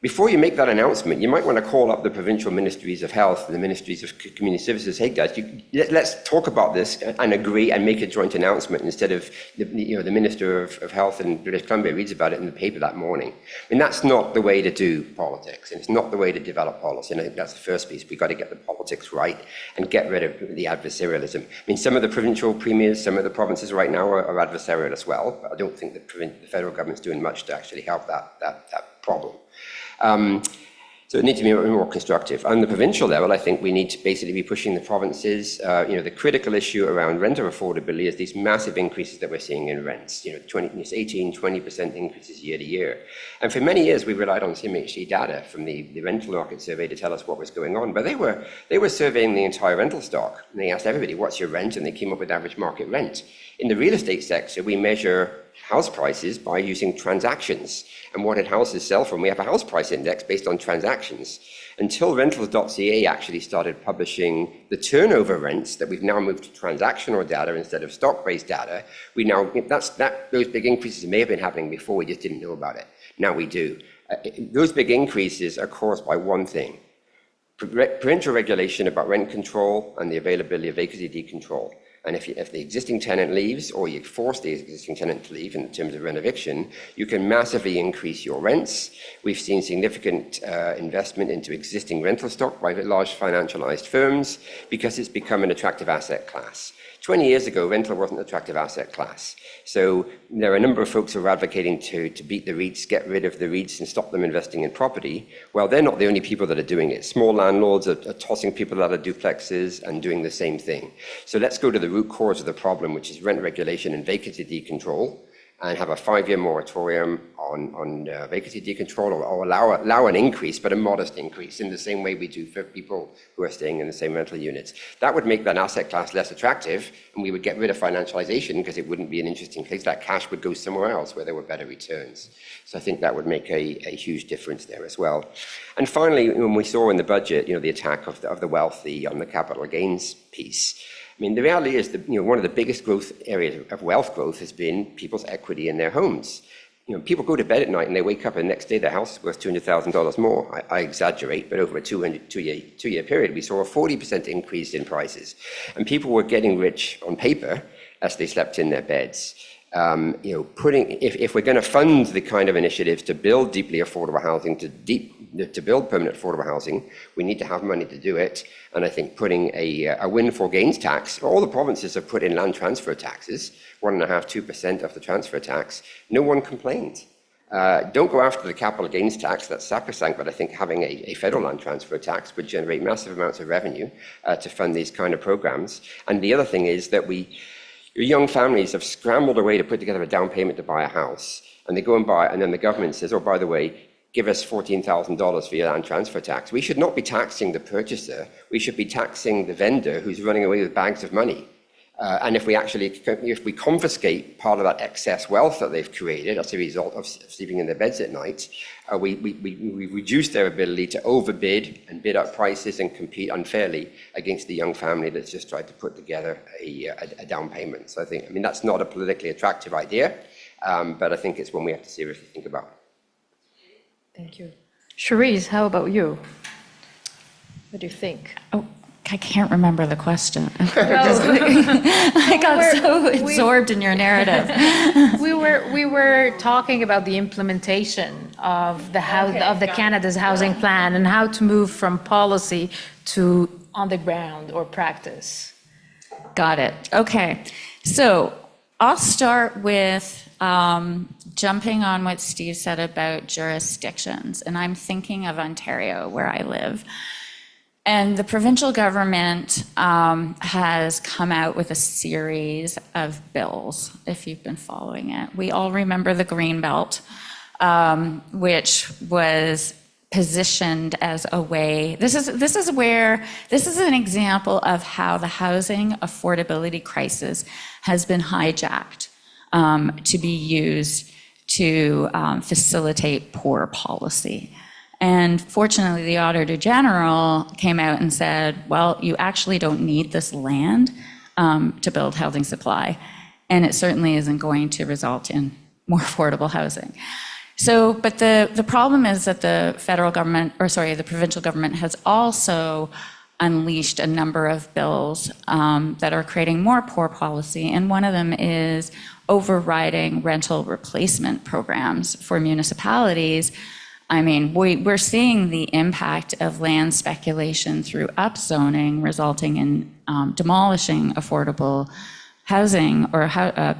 Before you make that announcement, you might want to call up the provincial ministries of health and the ministries of community services. Hey guys, let's talk about this and agree and make a joint announcement instead of the Minister of Health in British Columbia reads about it in the paper that morning. I mean, that's not the way to do politics, and it's not the way to develop policy. And I think that's the first piece. We've got to get the politics right and get rid of the adversarialism. I mean, some of the provincial premiers, some of the provinces right now are adversarial as well. But I don't think the federal government's doing much to actually help that problem. So it needs to be more constructive. On the provincial level, I think we need to basically be pushing the provinces. The critical issue around renter affordability is these massive increases that we're seeing in rents. 20% increases year to year. And for many years, we relied on CMHC data from the rental market survey to tell us what was going on. But they were surveying the entire rental stock. And they asked everybody, what's your rent? And they came up with average market rent. In the real estate sector, we measure house prices by using transactions. And what did houses sell for? And we have a house price index based on transactions. Until rentals.ca actually started publishing the turnover rents that we've now moved to transactional data instead of stock-based data, those big increases may have been happening before, we just didn't know about it. Now we do. Those big increases are caused by one thing: provincial regulation about rent control and the availability of vacancy decontrol. And if the existing tenant leaves, or you force the existing tenant to leave in terms of rent eviction, you can massively increase your rents. We've seen significant investment into existing rental stock by large financialized firms because it's become an attractive asset class. 20 years ago, rental wasn't an attractive asset class. So there are a number of folks who are advocating to beat the REITs, get rid of the REITs and stop them investing in property. Well, they're not the only people that are doing it. Small landlords are tossing people out of duplexes and doing the same thing. So let's go to the root cause of the problem, which is rent regulation and vacancy decontrol, and have a 5-year moratorium on vacancy decontrol, or allow an increase, but a modest increase, in the same way we do for people who are staying in the same rental units. That would make that asset class less attractive, and we would get rid of financialization because it wouldn't be an interesting place. That cash would go somewhere else where there were better returns. So I think that would make a huge difference there as well. And finally, when we saw in the budget, the attack of the wealthy on the capital gains piece, I mean, the reality is that one of the biggest growth areas of wealth growth has been people's equity in their homes. People go to bed at night and they wake up and the next day their house is worth $200,000 more. I exaggerate, but over a two-year period, we saw a 40% increase in prices. And people were getting rich on paper as they slept in their beds. If we're going to fund the kind of initiatives to build deeply affordable housing, to build permanent affordable housing, we need to have money to do it. And I think putting a windfall gains tax, all the provinces have put in land transfer taxes, 1.5–2% of the transfer tax. No one complained. Don't go after the capital gains tax, that's sacrosanct, but I think having a federal land transfer tax would generate massive amounts of revenue to fund these kind of programs. And the other thing is that your young families have scrambled away to put together a down payment to buy a house, and they go and buy it, and then the government says, oh, by the way, give us $14,000 for your land transfer tax. We should not be taxing the purchaser. We should be taxing the vendor who's running away with bags of money. And if we confiscate part of that excess wealth that they've created as a result of sleeping in their beds at night, we reduce their ability to overbid and bid up prices and compete unfairly against the young family that's just tried to put together a down payment. So that's not a politically attractive idea, but I think it's one we have to seriously think about. Thank you. Cherise, how about you? What do you think? Oh, I can't remember the question. I got so absorbed in your narrative. We were talking about the implementation of the Canada's housing plan and how to move from policy to on the ground or practice. Got it. Okay. So I'll start with jumping on what Steve said about jurisdictions. And I'm thinking of Ontario, where I live. And the provincial government has come out with a series of bills, if you've been following it. We all remember the Greenbelt, which was positioned as a way, this is an example of how the housing affordability crisis has been hijacked to be used to facilitate poor policy. And fortunately, the Auditor General came out and said, well, you actually don't need this land to build housing supply. And it certainly isn't going to result in more affordable housing. So, but the problem is that the provincial government has also unleashed a number of bills that are creating more poor policy. And one of them is overriding rental replacement programs for municipalities. I mean, we're seeing the impact of land speculation through upzoning, resulting in demolishing affordable housing or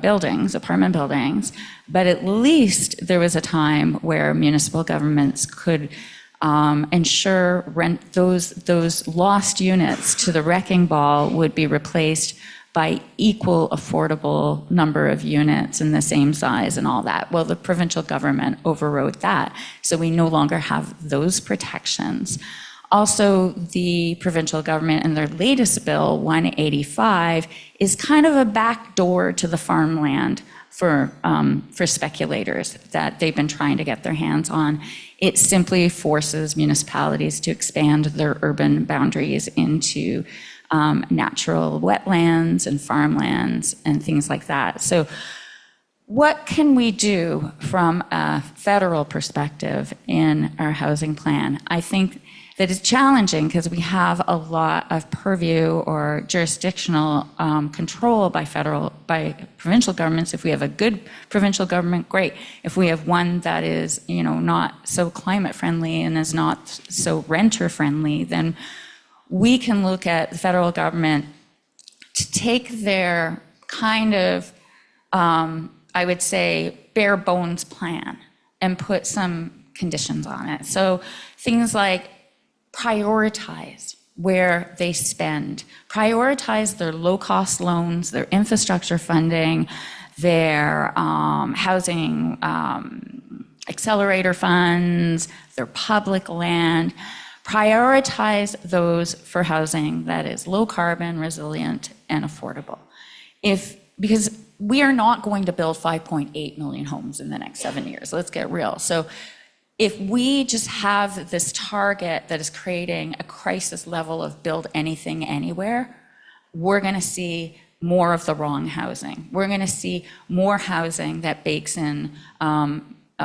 buildings, apartment buildings. But at least there was a time where municipal governments could ensure those lost units to the wrecking ball would be replaced by equal affordable number of units in the same size and all that. Well, the provincial government overrode that, so we no longer have those protections. Also, the provincial government in their latest bill, 185, is kind of a backdoor to the farmland for speculators that they've been trying to get their hands on. It simply forces municipalities to expand their urban boundaries into natural wetlands and farmlands and things like that. So what can we do from a federal perspective in our housing plan? I think that is challenging because we have a lot of purview or jurisdictional control by provincial governments. If we have a good provincial government, great. If we have one that is, not so climate friendly and is not so renter friendly, then we can look at the federal government to take their kind of, I would say, bare bones plan and put some conditions on it. So things like prioritize where they spend, prioritize their low-cost loans, their infrastructure funding, their housing accelerator funds, their public land. Prioritize those for housing that is low carbon, resilient, and affordable. Because we are not going to build 5.8 million homes in the next 7 years. Let's get real. So if we just have this target that is creating a crisis level of build anything anywhere, we're going to see more of the wrong housing. We're going to see more housing that bakes in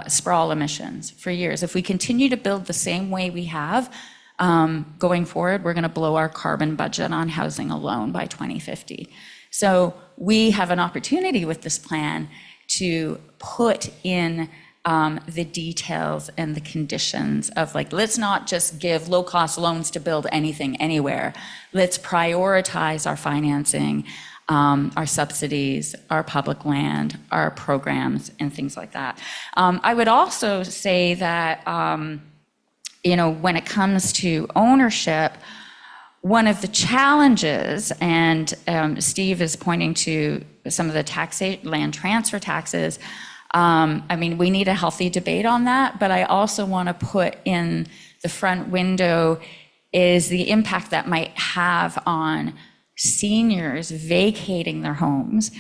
sprawl emissions for years. If we continue to build the same way we have going forward, we're going to blow our carbon budget on housing alone by 2050. So we have an opportunity with this plan to put in the details and the conditions of let's not just give low-cost loans to build anything anywhere. Let's prioritize our financing, our subsidies, our public land, our programs, and things like that. I would also say that, when it comes to ownership, one of the challenges, and Steve is pointing to some of the land transfer taxes. We need a healthy debate on that, but I also want to put in the front window is the impact that might have on seniors vacating their homes.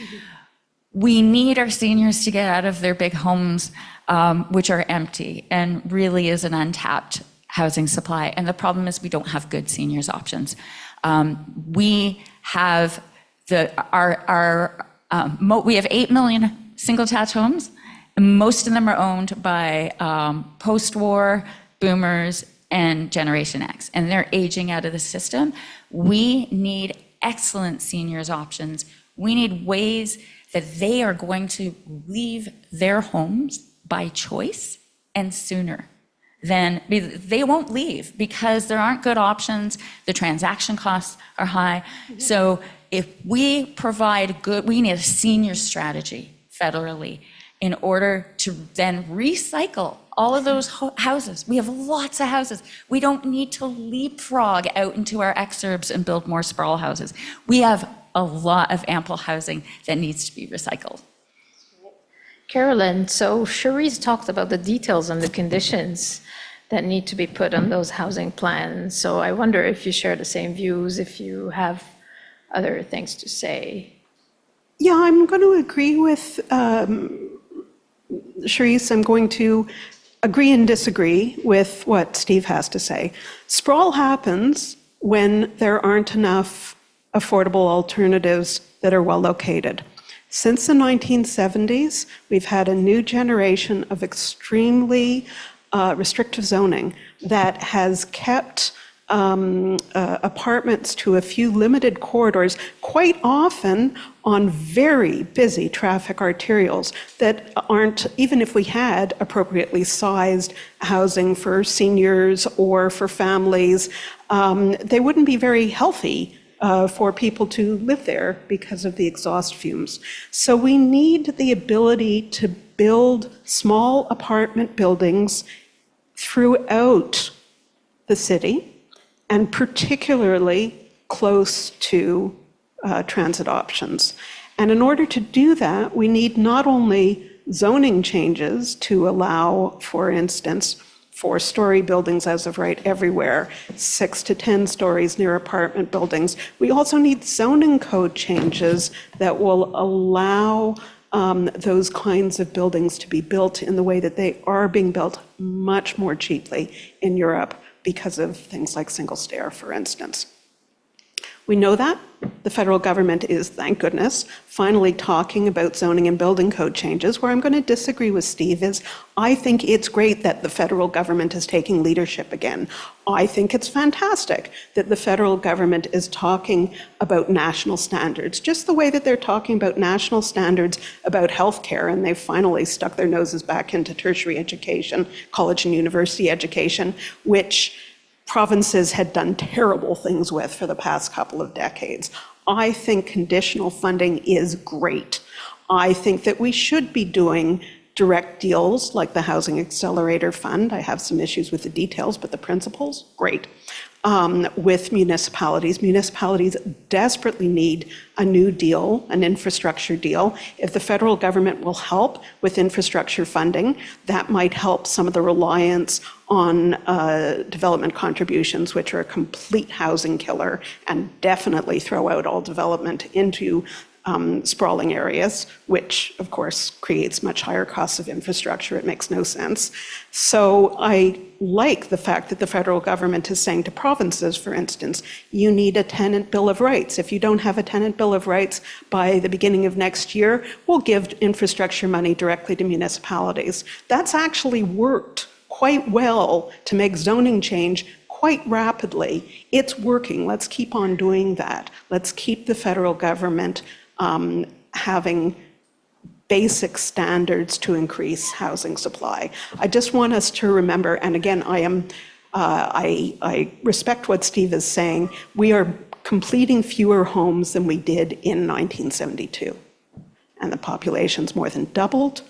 We need our seniors to get out of their big homes, which are empty and really is an untapped housing supply. And the problem is we don't have good seniors options. We have we have 8 million single-attached homes. Most of them are owned by post-war boomers and Generation X, and they're aging out of the system. We need excellent seniors options. We need ways that they are going to leave their homes by choice and sooner. Then they won't leave because there aren't good options. The transaction costs are high. So if we provide we need a senior strategy federally in order to then recycle all of those houses. We have lots of houses. We don't need to leapfrog out into our exurbs and build more sprawl houses. We have a lot of ample housing that needs to be recycled. Carolyn, so Cherise talked about the details and the conditions that need to be put on those housing plans. So I wonder if you share the same views, if you have other things to say. Yeah, I'm going to agree with Cherise. I'm going to agree and disagree with what Steve has to say. Sprawl happens when there aren't enough affordable alternatives that are well located. Since the 1970s, we've had a new generation of extremely restrictive zoning that has kept apartments to a few limited corridors, quite often on very busy traffic arterials that aren't, even if we had appropriately sized housing for seniors or for families, they wouldn't be very healthy for people to live there because of the exhaust fumes. So we need the ability to build small apartment buildings throughout the city, and particularly close to transit options. And in order to do that, we need not only zoning changes to allow, for instance, 4-story buildings as of right everywhere, 6 to 10 stories near apartment buildings. We also need zoning code changes that will allow those kinds of buildings to be built in the way that they are being built much more cheaply in Europe because of things like single stair, for instance. We know that. The federal government is, thank goodness, finally talking about zoning and building code changes. Where I'm going to disagree with Steve is, I think it's great that the federal government is taking leadership again. I think it's fantastic that the federal government is talking about national standards, just the way that they're talking about national standards about healthcare, and they've finally stuck their noses back into tertiary education, college and university education, which provinces had done terrible things with for the past couple of decades. I think conditional funding is great. I think that we should be doing direct deals like the Housing Accelerator Fund. I have some issues with the details, but the principles, great. With municipalities. Municipalities desperately need a new deal, an infrastructure deal. If the federal government will help with infrastructure funding, that might help some of the reliance on development contributions, which are a complete housing killer, and definitely throw out all development into sprawling areas, which of course creates much higher costs of infrastructure. It makes no sense. So I like the fact that the federal government is saying to provinces, for instance, you need a tenant bill of rights. If you don't have a tenant bill of rights by the beginning of next year, we'll give infrastructure money directly to municipalities. That's actually worked quite well to make zoning change quite rapidly. It's working. Let's keep on doing that. Let's keep the federal government having basic standards to increase housing supply. I just want us to remember, and again, I respect what Steve is saying, we are completing fewer homes than we did in 1972. And the population's more than doubled,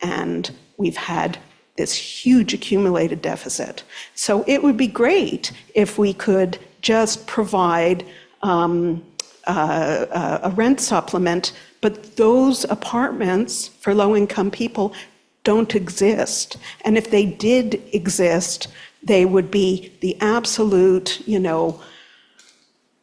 and we've had this huge accumulated deficit. So it would be great if we could just provide a rent supplement, but those apartments for low-income people don't exist. And if they did exist, they would be the absolute,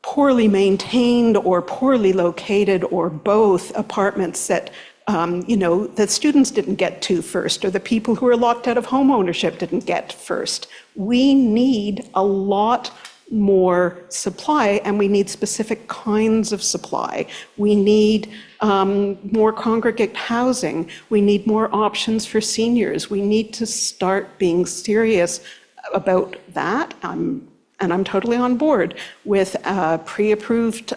poorly maintained or poorly located or both apartments that that students didn't get to first, or the people who are locked out of home ownership didn't get first. We need a lot more supply, and we need specific kinds of supply. We need more congregate housing. We need more options for seniors. We need to start being serious about that. And I'm totally on board with pre-approved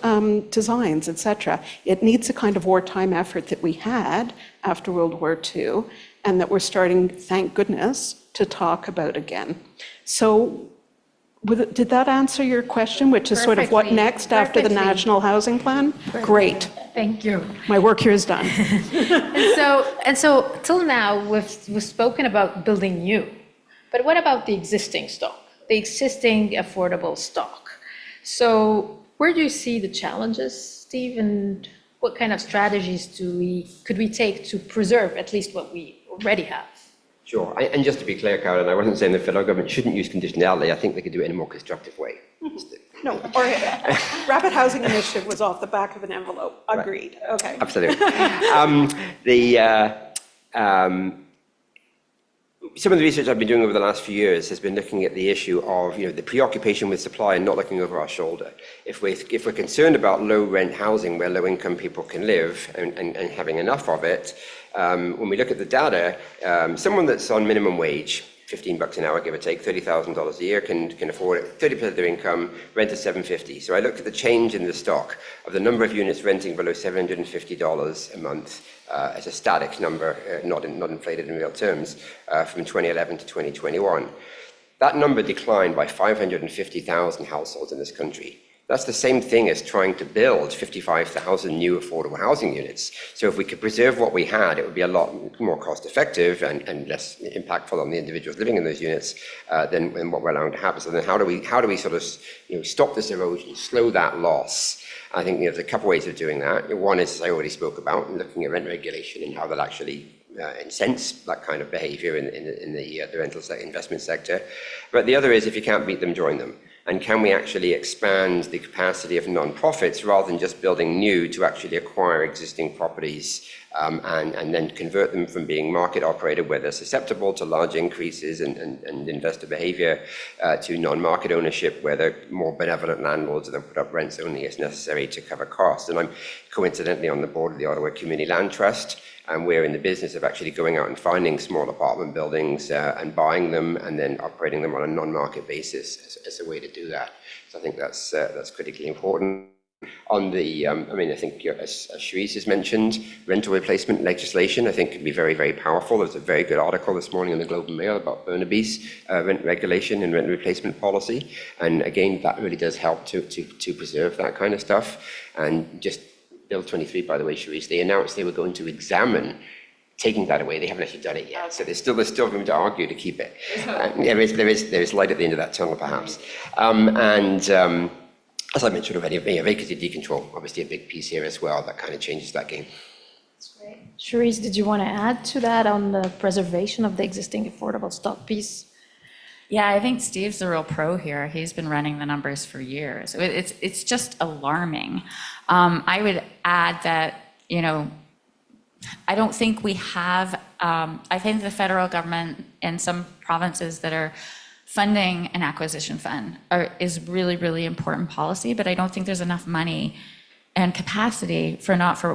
designs, et cetera. It needs a kind of wartime effort that we had after World War II, and that we're starting, thank goodness, to talk about again. So did that answer your question, which is sort of what next after the National Housing Plan? Great. Thank you. My work here is done. And so till now, we've spoken about building new, but what about the existing stock? The existing affordable stock. So where do you see the challenges, Steve, and what kind of strategies could we take to preserve at least what we already have? Sure, and just to be clear, Carolyn, I wasn't saying the federal government shouldn't use conditionality. I think they could do it in a more constructive way. No, or Rapid Housing Initiative was off the back of an envelope. Agreed. Right. Okay. Absolutely. Some of the research I've been doing over the last few years has been looking at the issue of the preoccupation with supply and not looking over our shoulder. If we're concerned about low rent housing where low income people can live and having enough of it, when we look at the data, someone that's on minimum wage, $15 an hour, give or take, $30,000 a year, can afford it, 30% of their income, rent is $750. So I looked at the change in the stock of the number of units renting below $750 a month as a static number, not inflated in real terms, from 2011 to 2021. That number declined by 550,000 households in this country. That's the same thing as trying to build 55,000 new affordable housing units. So if we could preserve what we had, it would be a lot more cost effective and less impactful on the individuals living in those units than what we're allowing to happen. So then how do we sort of stop this erosion, slow that loss? I think there's a couple ways of doing that. One is, as I already spoke about, looking at rent regulation and how that actually incents that kind of behavior in the rental investment sector. But the other is, if you can't beat them, join them. And can we actually expand the capacity of non-profits rather than just building new to actually acquire existing properties and then convert them from being market operated where they're susceptible to large increases and investor behavior to non-market ownership where they're more benevolent landlords that put up rents only as necessary to cover costs. And I'm coincidentally on the board of the Ottawa Community Land Trust, and we're in the business of actually going out and finding small apartment buildings and buying them and then operating them on a non-market basis as a way to do that. So I think that's critically important. On the, I think as Cherise has mentioned, rental replacement legislation, I think could be very, very powerful. There's a very good article this morning in the Globe and Mail about Burnaby's rent regulation and rent replacement policy. And again, that really does help to preserve that kind of stuff. And just Bill 23, by the way, Cherise, they announced they were going to examine taking that away. They haven't actually done it yet. So there's still room to argue to keep it. There is light at the end of that tunnel, perhaps. As I mentioned already, vacancy decontrol, obviously a big piece here as well, that kind of changes that game. That's great. Cherise, did you want to add to that on the preservation of the existing affordable stock piece? Yeah, I think Steve's a real pro here. He's been running the numbers for years. It's just alarming. I would add that, I don't think we have, I think the federal government and some provinces that are funding an acquisition fund is really, really important policy, but I don't think there's enough money and capacity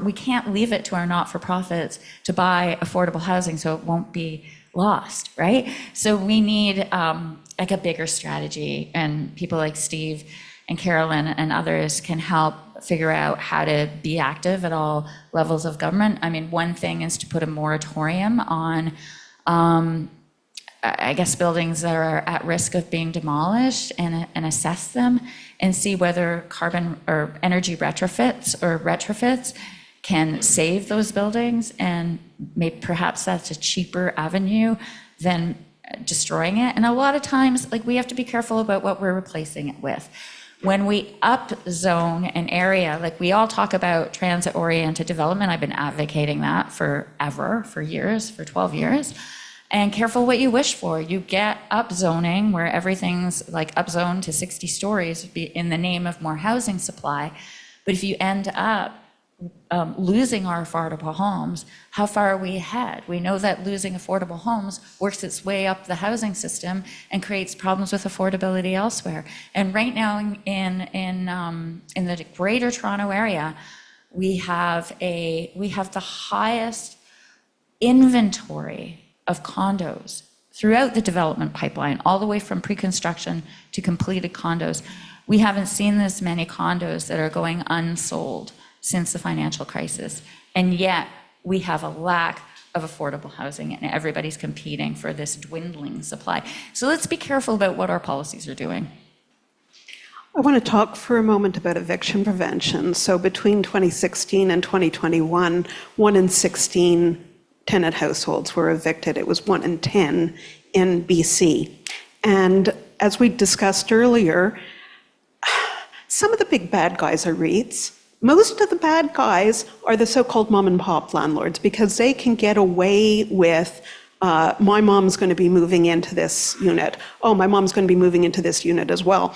we can't leave it to our not-for-profits to buy affordable housing so it won't be lost, right? So we need like a bigger strategy, and people like Steve and Carolyn and others can help figure out how to be active at all levels of government. I mean, one thing is to put a moratorium on buildings that are at risk of being demolished and assess them and see whether carbon or energy retrofits can save those buildings, and maybe perhaps that's a cheaper avenue than destroying it. And a lot of times, we have to be careful about what we're replacing it with. When we up-zone an area, we all talk about transit-oriented development. I've been advocating that for 12 years. And careful what you wish for. You get up-zoning where everything's up-zoned to 60 stories in the name of more housing supply. But if you end up losing our affordable homes, how far are we ahead? We know that losing affordable homes works its way up the housing system and creates problems with affordability elsewhere. And right now in the Greater Toronto Area, we have the highest inventory of condos throughout the development pipeline, all the way from pre-construction to completed condos. We haven't seen this many condos that are going unsold since the financial crisis. And yet we have a lack of affordable housing, and everybody's competing for this dwindling supply. So let's be careful about what our policies are doing. I want to talk for a moment about eviction prevention. So between 2016 and 2021, 1 in 16 tenant households were evicted. It was 1 in 10 in BC. And as we discussed earlier, some of the big bad guys are REITs. Most of the bad guys are the so-called mom and pop landlords because they can get away with, my mom's going to be moving into this unit. Oh, my mom's going to be moving into this unit as well.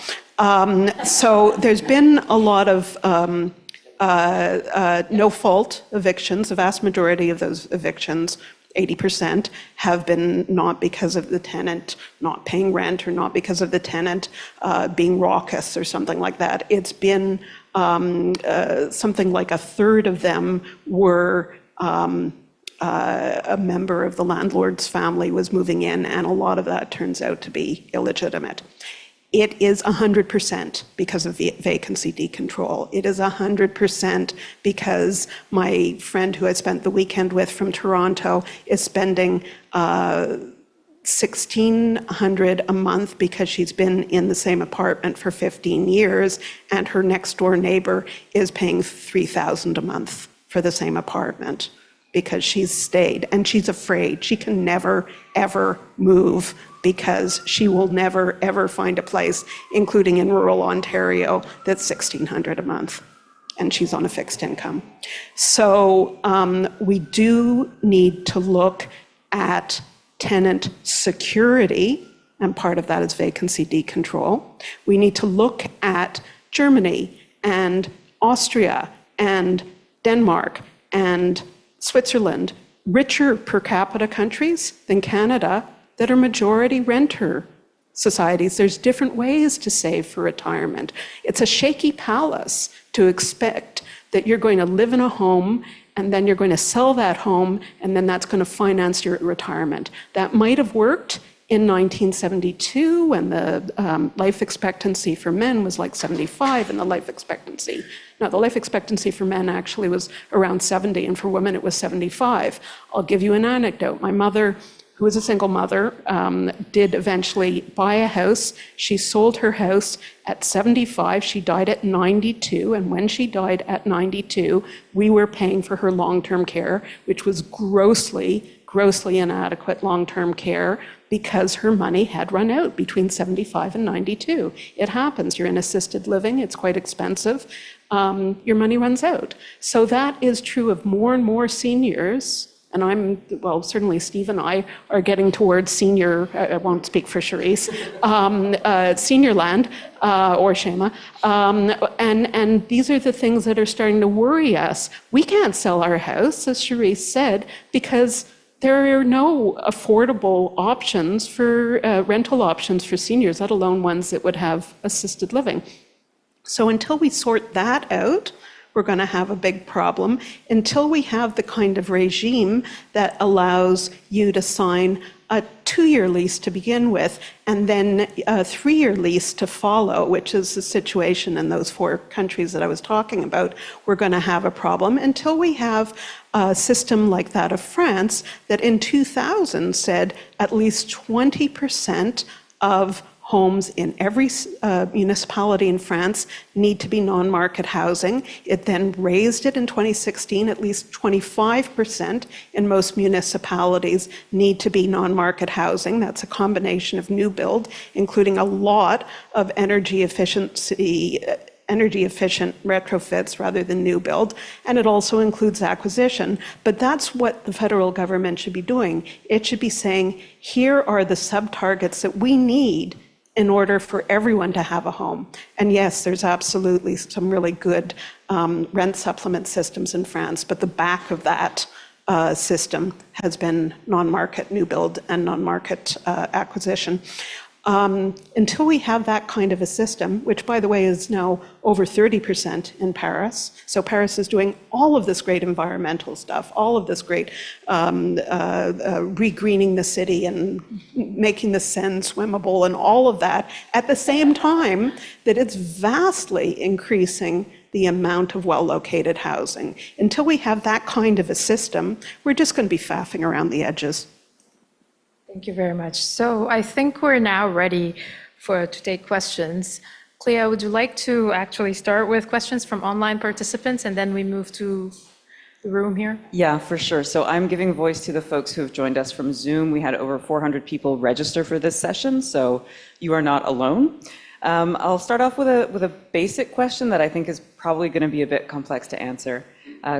So there's been a lot of no-fault evictions. The vast majority of those evictions, 80%, have been not because of the tenant not paying rent or not because of the tenant being raucous or something like that. It's been something like a third of them were a member of the landlord's family was moving in, and a lot of that turns out to be illegitimate. It is 100% because of vacancy decontrol. It is 100% because my friend who I spent the weekend with from Toronto is spending $1,600 a month because she's been in the same apartment for 15 years, and her next door neighbor is paying $3,000 a month for the same apartment because she's stayed, and she's afraid. She can never, ever move because she will never, ever find a place, including in rural Ontario, that's $1,600 a month, and she's on a fixed income. So we do need to look at tenant security, and part of that is vacancy decontrol. We need to look at Germany and Austria and Denmark and Switzerland, richer per capita countries than Canada that are majority renter societies. There's different ways to save for retirement. It's a shaky palace to expect that you're going to live in a home and then you're going to sell that home, and then that's going to finance your retirement. That might have worked in 1972 when the life expectancy for men was like 75, and the life expectancy for men actually was around 70, and for women it was 75. I'll give you an anecdote. My mother, who was a single mother, did eventually buy a house. She sold her house at 75. She died at 92. And when she died at 92, we were paying for her long-term care, which was grossly inadequate long-term care because her money had run out between 75 and 92. It happens. You're in assisted living. It's quite expensive. Your money runs out. So that is true of more and more seniors. And certainly Steve and I are getting towards senior, I won't speak for Cherise, senior land, or Shaimaa. And these are the things that are starting to worry us. We can't sell our house, as Cherise said, because there are no affordable options for rental options for seniors, let alone ones that would have assisted living. So until we sort that out, we're going to have a big problem until we have the kind of regime that allows you to sign a 2-year lease to begin with, and then a 3-year lease to follow, which is the situation in those 4 countries that I was talking about. We're going to have a problem until we have a system like that of France that in 2000 said at least 20% of homes in every municipality in France need to be non-market housing. It then raised it in 2016, at least 25% in most municipalities need to be non-market housing. That's a combination of new build, including a lot of energy efficient retrofits rather than new build, and it also includes acquisition. But that's what the federal government should be doing. It should be saying, here are the sub-targets that we need in order for everyone to have a home. And yes, there's absolutely some really good rent supplement systems in France, but the back of that system has been non-market new build and non-market acquisition. Until we have that kind of a system, which by the way is now over 30% in Paris. So Paris is doing all of this great environmental stuff, all of this great regreening the city and making the Seine swimmable and all of that, at the same time that it's vastly increasing the amount of well-located housing. Until we have that kind of a system, we're just going to be faffing around the edges. Thank you very much. So I think we're now ready to take questions. Clea, would you like to actually start with questions from online participants and then we move to the room here? Yeah, for sure. So I'm giving voice to the folks who have joined us from Zoom. We had over 400 people register for this session, so you are not alone. I'll start off with a basic question that I think is probably going to be a bit complex to answer.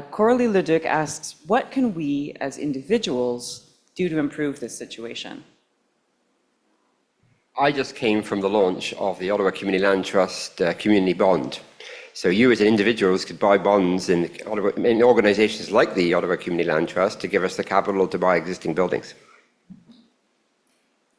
Coralie Leduc asks, what can we as individuals do to improve this situation? I just came from the launch of the Ottawa Community Land Trust Community Bond. So you as individuals could buy bonds in organizations like the Ottawa Community Land Trust to give us the capital to buy existing buildings.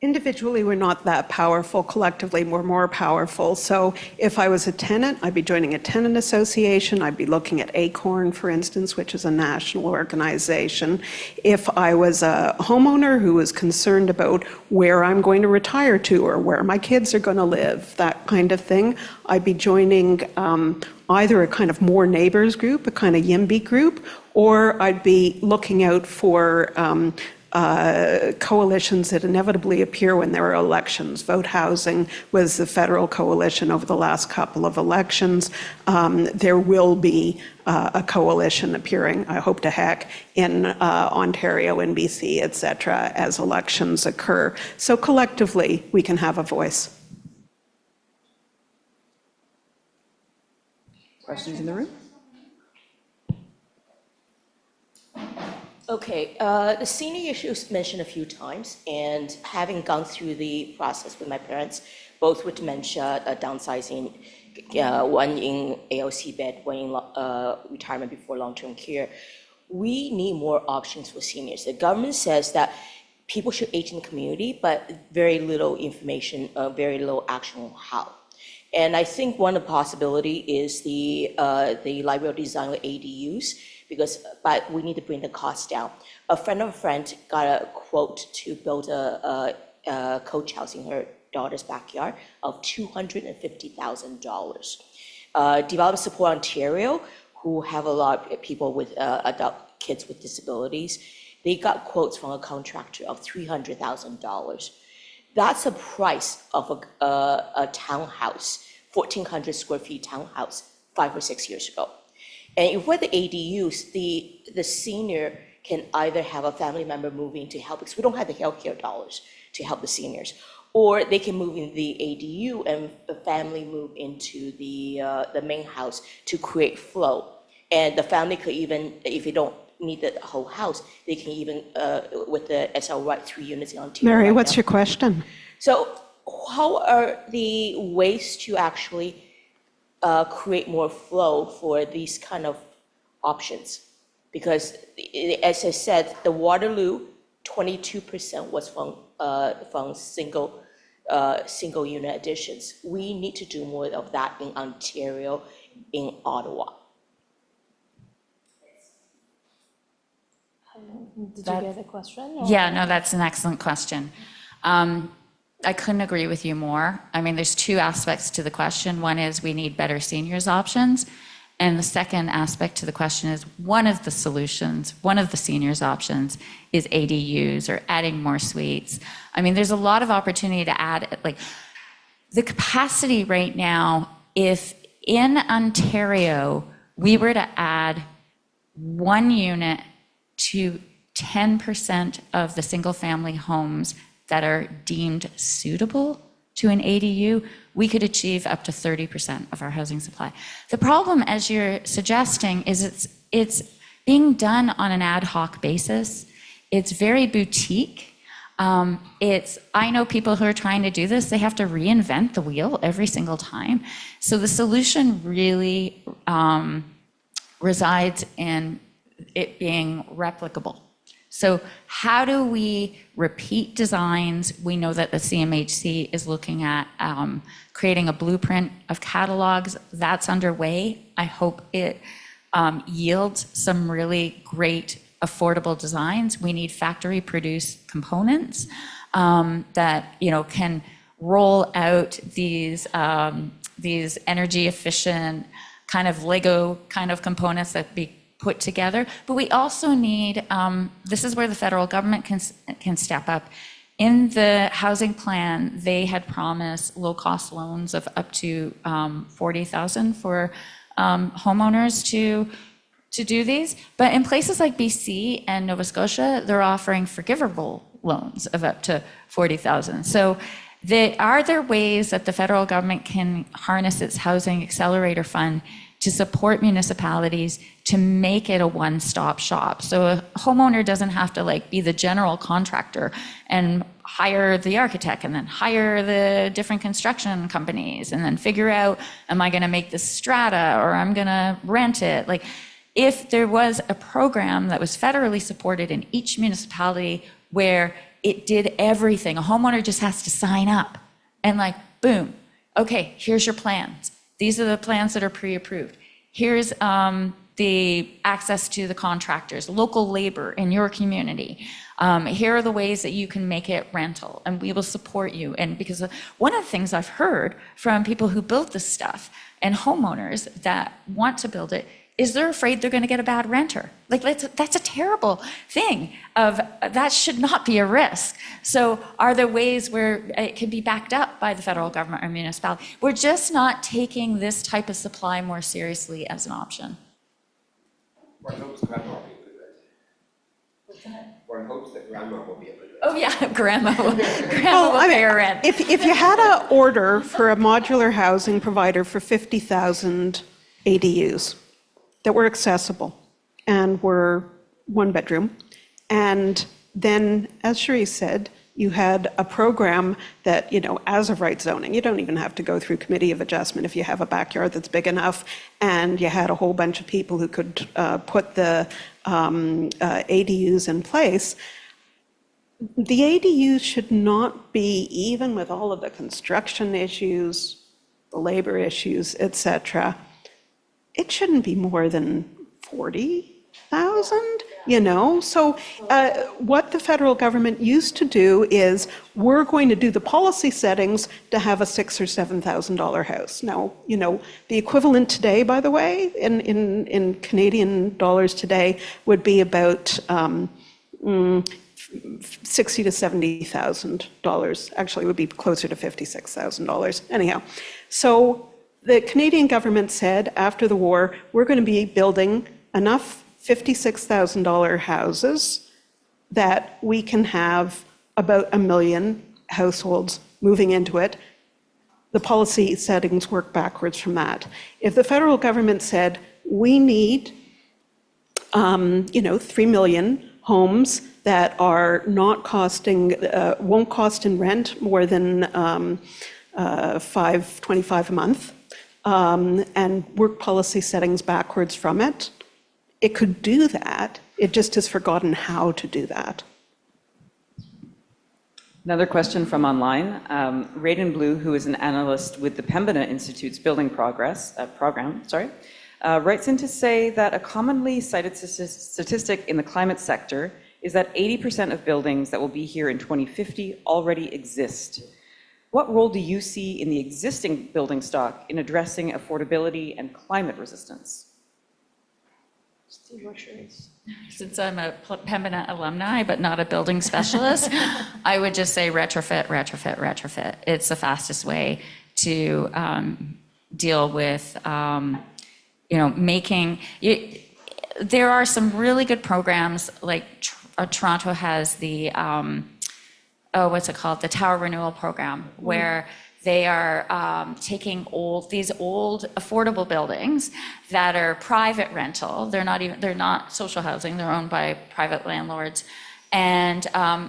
Individually, we're not that powerful. Collectively, we're more powerful. So if I was a tenant, I'd be joining a tenant association. I'd be looking at ACORN, for instance, which is a national organization. If I was a homeowner who was concerned about where I'm going to retire to or where my kids are going to live, that kind of thing, I'd be joining either a kind of more neighbors group, a kind of YIMBY group, or I'd be looking out for coalitions that inevitably appear when there are elections. Vote Housing was the federal coalition over the last couple of elections. There will be a coalition appearing, I hope to heck, in Ontario, in BC, et cetera, as elections occur. So collectively, we can have a voice. Questions in the room? Okay, the senior issue is mentioned a few times, and having gone through the process with my parents, both with dementia, downsizing, one in ALC bed, one in retirement before long-term care, we need more options for seniors. The government says that people should age in the community, but very little information, very little action on how. And I think one of the possibility is the library design with ADUs, but we need to bring the cost down. A friend of a friend got a quote to build a coach house in her daughter's backyard of $250,000. Development Support Ontario, who have a lot of people with adult kids with disabilities, they got quotes from a contractor of $300,000. That's the price of a townhouse, 1,400 square feet townhouse 5 or 6 years ago. And if with the ADUs, the senior can either have a family member moving to help, because we don't have the healthcare dollars to help the seniors, or they can move in the ADU and the family move into the main house to create flow. And the family could even, if they don't need the whole house, they can even, with the SL right 3 units in Ontario. Mary, right what's now. your question? So how are the ways to actually create more flow for these kind of options? Because as I said, the Waterloo, 22% was from single unit additions. We need to do more of that in Ontario, in Ottawa. Did you get the question? or- Yeah, no, that's an excellent question. I couldn't agree with you more. I mean, there's two aspects to the question. One is we need better seniors options. And the second aspect to the question is one of the solutions, one of the seniors options is ADUs or adding more suites. I mean, there's a lot of opportunity to add, like the capacity right now, if in Ontario, we were to add 1 unit to 10% of the single family homes that are deemed suitable to an ADU, we could achieve up to 30% of our housing supply. The problem, as you're suggesting, is it's being done on an ad hoc basis. It's very boutique. I know people who are trying to do this, they have to reinvent the wheel every single time. So the solution really resides in it being replicable. So how do we repeat designs? We know that the CMHC is looking at creating a blueprint of catalogs. That's underway. I hope it yields some really great affordable designs. We need factory produced components that can roll out these energy efficient kind of Lego kind of components that be put together. But we also need, this is where the federal government can step up. In the housing plan, they had promised low-cost loans of up to $40,000 for homeowners to do these. But in places like BC and Nova Scotia, they're offering forgivable loans of up to $40,000. So are there ways that the federal government can harness its Housing Accelerator Fund to support municipalities to make it a one-stop shop? So a homeowner doesn't have to be the general contractor and hire the architect and then hire the different construction companies and then figure out, am I gonna make this strata or I'm gonna rent it? If there was a program that was federally supported in each municipality where it did everything, a homeowner just has to sign up and boom, okay, here's your plans. These are the plans that are pre-approved. Here's the access to the contractors, local labor in your community. Here are the ways that you can make it rental, and we will support you. And because one of the things I've heard from people who build this stuff and homeowners that want to build it is they're afraid they're going to get a bad renter. Like, that's a terrible thing that should not be a risk. So are there ways where it can be backed up by the federal government or municipality? We're just not taking this type of supply more seriously as an option. One hopes grandma will be a good renter. One hopes that grandma will be a good renter. Oh, yeah, grandma will pay her rent. If you had an order for a modular housing provider for 50,000 ADUs that were accessible and were one bedroom, and then, as Cherise said, you had a program that, as of right zoning, you don't even have to go through committee of adjustment if you have a backyard that's big enough, and you had a whole bunch of people who could put the ADUs in place. The ADUs should not be, even with all of the construction issues, the labor issues, et cetera, it shouldn't be more than 40,000, So what the federal government used to do is, we're going to do the policy settings to have a $6,000 or $7,000 house. Now, the equivalent today, by the way, in Canadian dollars today, would be about $60,000 to $70,000. Actually, it would be closer to $56,000. Anyhow, so the Canadian government said after the war, we're going to be building enough $56,000 houses that we can have about 1 million households moving into it. The policy settings work backwards from that. If the federal government said, we need 3 million homes that are not costing, won't cost in rent more than $5.25 a month, and work policy settings backwards from it, it could do that. It just has forgotten how to do that. Another question from online. Raiden Blue, who is an analyst with the Pembina Institute's Building Progress program, writes in to say that a commonly cited statistic in the climate sector is that 80% of buildings that will be here in 2050 already exist. What role do you see in the existing building stock in addressing affordability and climate resistance? Steve or Cherise? Since I'm a Pembina alumni, but not a building specialist, I would just say retrofit, retrofit, retrofit. It's the fastest way to deal with, there are some really good programs, like Toronto has the, the Tower Renewal Program, where they are taking these old affordable buildings that are private rental. They're not social housing. They're owned by private landlords, and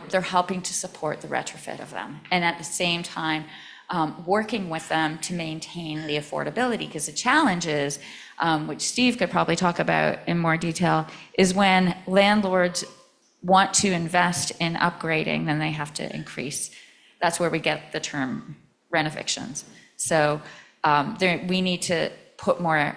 they're helping to support the retrofit of them. And at the same time, working with them to maintain the affordability, because the challenge is, which Steve could probably talk about in more detail, is when landlords want to invest in upgrading, then they have to increase. That's where we get the term rent evictions. So we need to put more,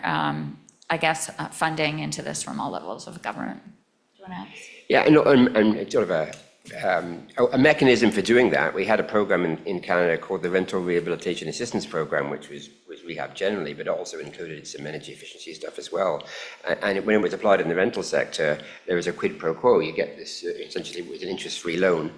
funding into this from all levels of government. Do you want to add? Yeah, and sort of a mechanism for doing that. We had a program in Canada called the Rental Rehabilitation Assistance Program, which was rehab generally, but also included some energy efficiency stuff as well. And when it was applied in the rental sector, there was a quid pro quo. You get this, essentially it was an interest-free loan,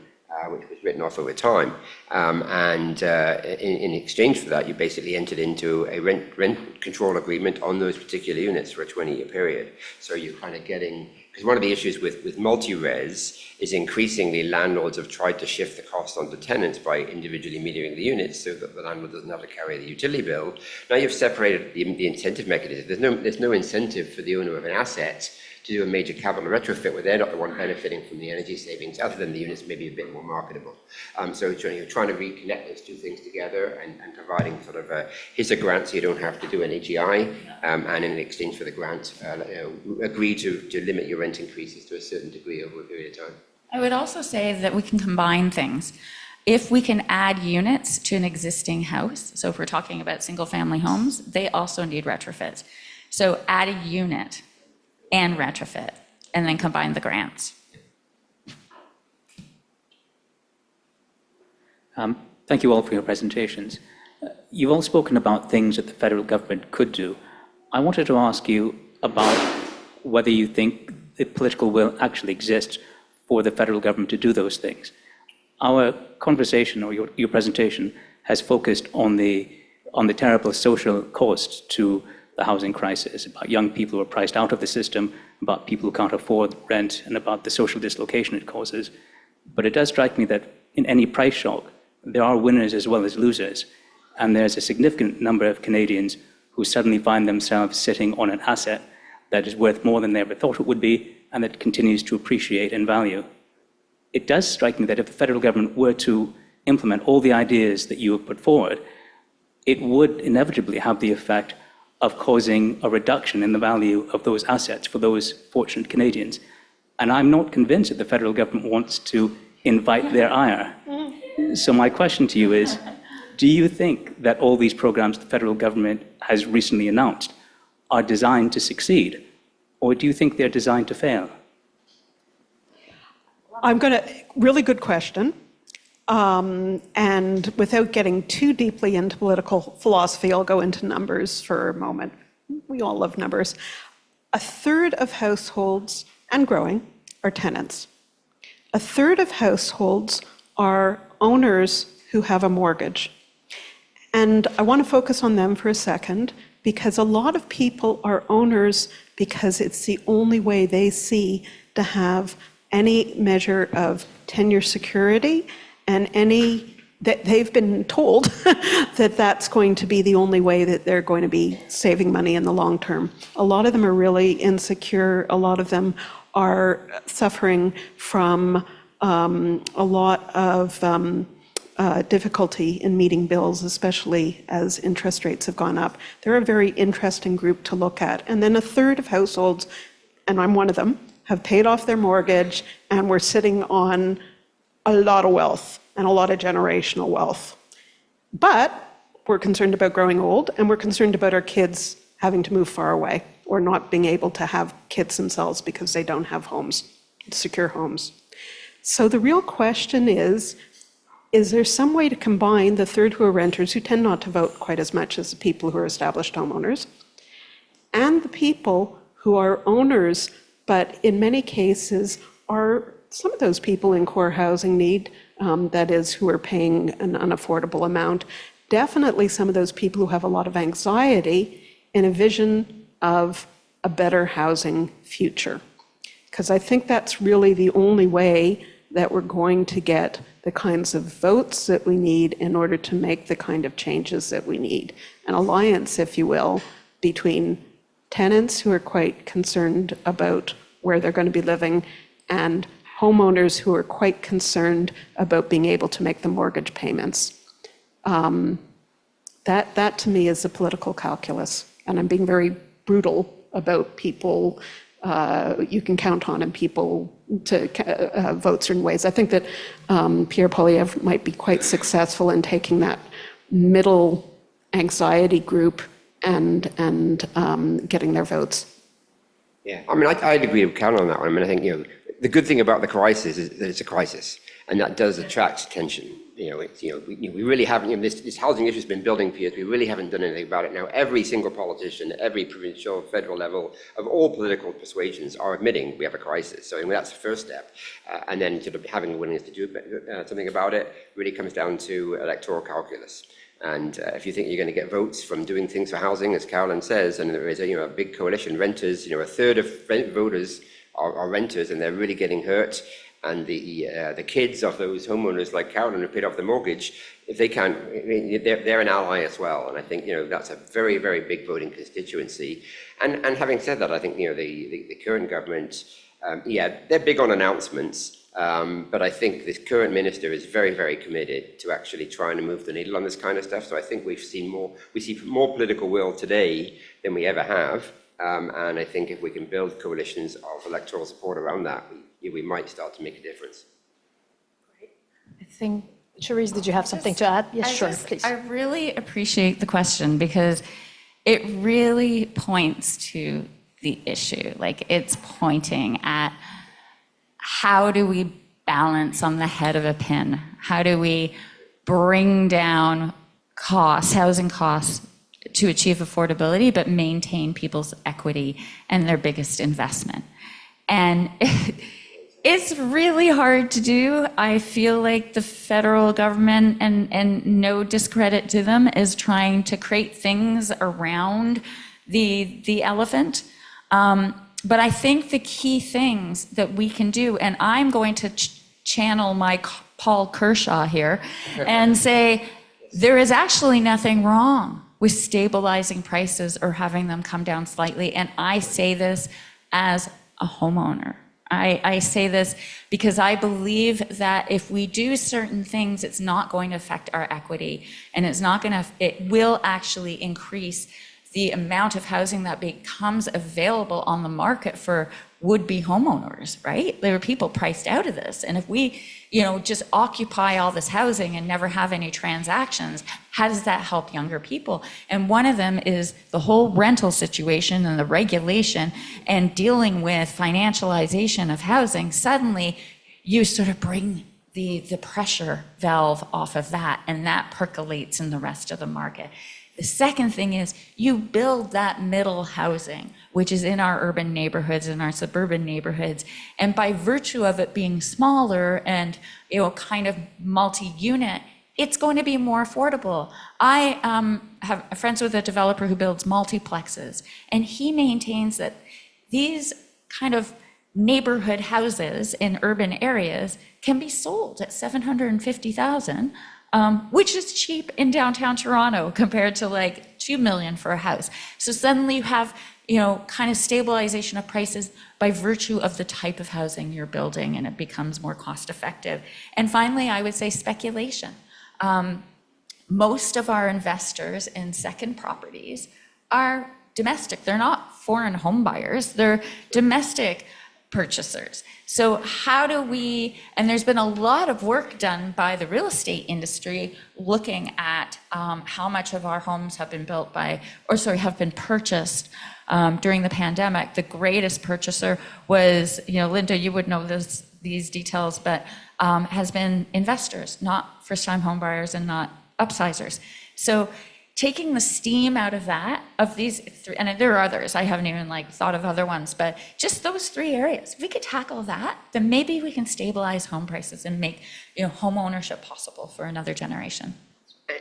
which was written off over time. In exchange for that, you basically entered into a rent control agreement on those particular units for a 20-year period. So you're kind of getting, because one of the issues with multi-res is increasingly landlords have tried to shift the cost onto tenants by individually metering the units so that the landlord doesn't have to carry the utility bill. Now you've separated the incentive mechanism. There's no incentive for the owner of an asset to do a major capital retrofit where they're not the one benefiting from the energy savings, other than the units may be a bit more marketable. So you're trying to reconnect those two things together and providing sort of here's a grant so you don't have to do an AGI, and in exchange for the grant, agree to limit your rent increases to a certain degree over a period of time. I would also say that we can combine things. If we can add units to an existing house, so if we're talking about single-family homes, they also need retrofits. So add a unit and retrofit, and then combine the grants. Thank you all for your presentations. You've all spoken about things that the federal government could do. I wanted to ask you, about whether you think the political will actually exists for the federal government to do those things. Our conversation, or your presentation, has focused on the terrible social costs to the housing crisis, about young people who are priced out of the system, about people who can't afford rent, and about the social dislocation it causes. But it does strike me that in any price shock, there are winners as well as losers. And there's a significant number of Canadians who suddenly find themselves sitting on an asset that is worth more than they ever thought it would be, and that continues to appreciate in value. It does strike me that if the federal government were to implement all the ideas that you have put forward, it would inevitably have the effect of causing a reduction in the value of those assets for those fortunate Canadians. And I'm not convinced that the federal government wants to invite their ire. So my question to you is, do you think that all these programs the federal government has recently announced are designed to succeed, or do you think they're designed to fail? Really good question. And without getting too deeply into political philosophy, I'll go into numbers for a moment. We all love numbers. A third of households, and growing, are tenants. A third of households are owners who have a mortgage. And I want to focus on them for a second, because a lot of people are owners because it's the only way they see to have any measure of tenure security, and that they've been told that that's going to be the only way that they're going to be saving money in the long term. A lot of them are really insecure. A lot of them are suffering from a lot of difficulty in meeting bills, especially as interest rates have gone up. They're a very interesting group to look at. And then a third of households, and I'm one of them, have paid off their mortgage, and we're sitting on a lot of wealth and a lot of generational wealth. But we're concerned about growing old, and we're concerned about our kids having to move far away or not being able to have kids themselves because they don't have homes, secure homes. So the real question is there some way to combine the third who are renters, who tend not to vote quite as much as the people who are established homeowners, and the people who are owners, but in many cases are some of those people in core housing need, that is, who are paying an unaffordable amount, definitely some of those people who have a lot of anxiety in a vision of a better housing future. Because I think that's really the only way that we're going to get the kinds of votes that we need in order to make the kind of changes that we need. An alliance, if you will, between tenants who are quite concerned about where they're going to be living and homeowners who are quite concerned about being able to make the mortgage payments. That to me is a political calculus, and I'm being very brutal about people you can count on and people to vote certain ways. I think that Pierre Poilievre might be quite successful in taking that middle anxiety group and getting their votes. Yeah, I mean, I'd agree with Carolyn on that one. I mean, I think, the good thing about the crisis is that it's a crisis, and that does attract attention. We really haven't, this housing issue has been building for years. We really haven't done anything about it. Now, every single politician, every provincial, federal level of all political persuasions are admitting we have a crisis. So that's the first step. And then sort of having the willingness to do something about it really comes down to electoral calculus. And if you think you're going to get votes from doing things for housing, as Carolyn says, and there is a big coalition, renters, a third of voters are renters, and they're really getting hurt. And the kids of those homeowners like Carolyn who paid off the mortgage, if they can't, they're an ally as well. And I think that's a very, very big voting constituency. And having said that, I think the current government, they're big on announcements. But I think this current minister is very, very committed to actually trying to move the needle on this kind of stuff. So I think we see more political will today than we ever have. And I think if we can build coalitions of electoral support around that, we might start to make a difference. I think, Cherise, did you have something to add? Yes, sure, please. I really appreciate the question because it really points to the issue. Like, it's pointing at how do we balance on the head of a pin? How do we bring down costs, housing costs, to achieve affordability, but maintain people's equity and their biggest investment. And it's really hard to do. I feel like the federal government, and no discredit to them, is trying to create things around the elephant. But I think the key things that we can do, and I'm going to channel my Paul Kershaw here and say, there is actually nothing wrong with stabilizing prices or having them come down slightly. And I say this as a homeowner. I say this because I believe that if we do certain things, it's not going to affect our equity, and it will actually increase the amount of housing that becomes available on the market for would-be homeowners, right? There are people priced out of this. And if we, just occupy all this housing and never have any transactions, how does that help younger people? And one of them is the whole rental situation and the regulation and dealing with financialization of housing. Suddenly, you sort of bring the pressure valve off of that, and that percolates in the rest of the market. The second thing is you build that middle housing, which is in our urban neighborhoods and our suburban neighborhoods. And by virtue of it being smaller and, kind of multi-unit, it's going to be more affordable. I have friends with a developer who builds multiplexes, and he maintains that these kind of neighborhood houses in urban areas can be sold at $750,000. Which is cheap in downtown Toronto compared to like $2 million for a house. So suddenly you have, kind of stabilization of prices by virtue of the type of housing you're building, and it becomes more cost effective. And finally, I would say speculation. Most of our investors in second properties are domestic. They're not foreign home buyers, they're domestic purchasers. So how do we, and there's been a lot of work done by the real estate industry looking at how much of our homes have been have been purchased during the pandemic. The greatest purchaser was, Linda, you would know these details, but has been investors, not first-time home buyers and not upsizers. So taking the steam out of that, of these three, and there are others, I haven't even thought of other ones, but just those three areas, if we could tackle that, then maybe we can stabilize home prices and make home ownership possible for another generation.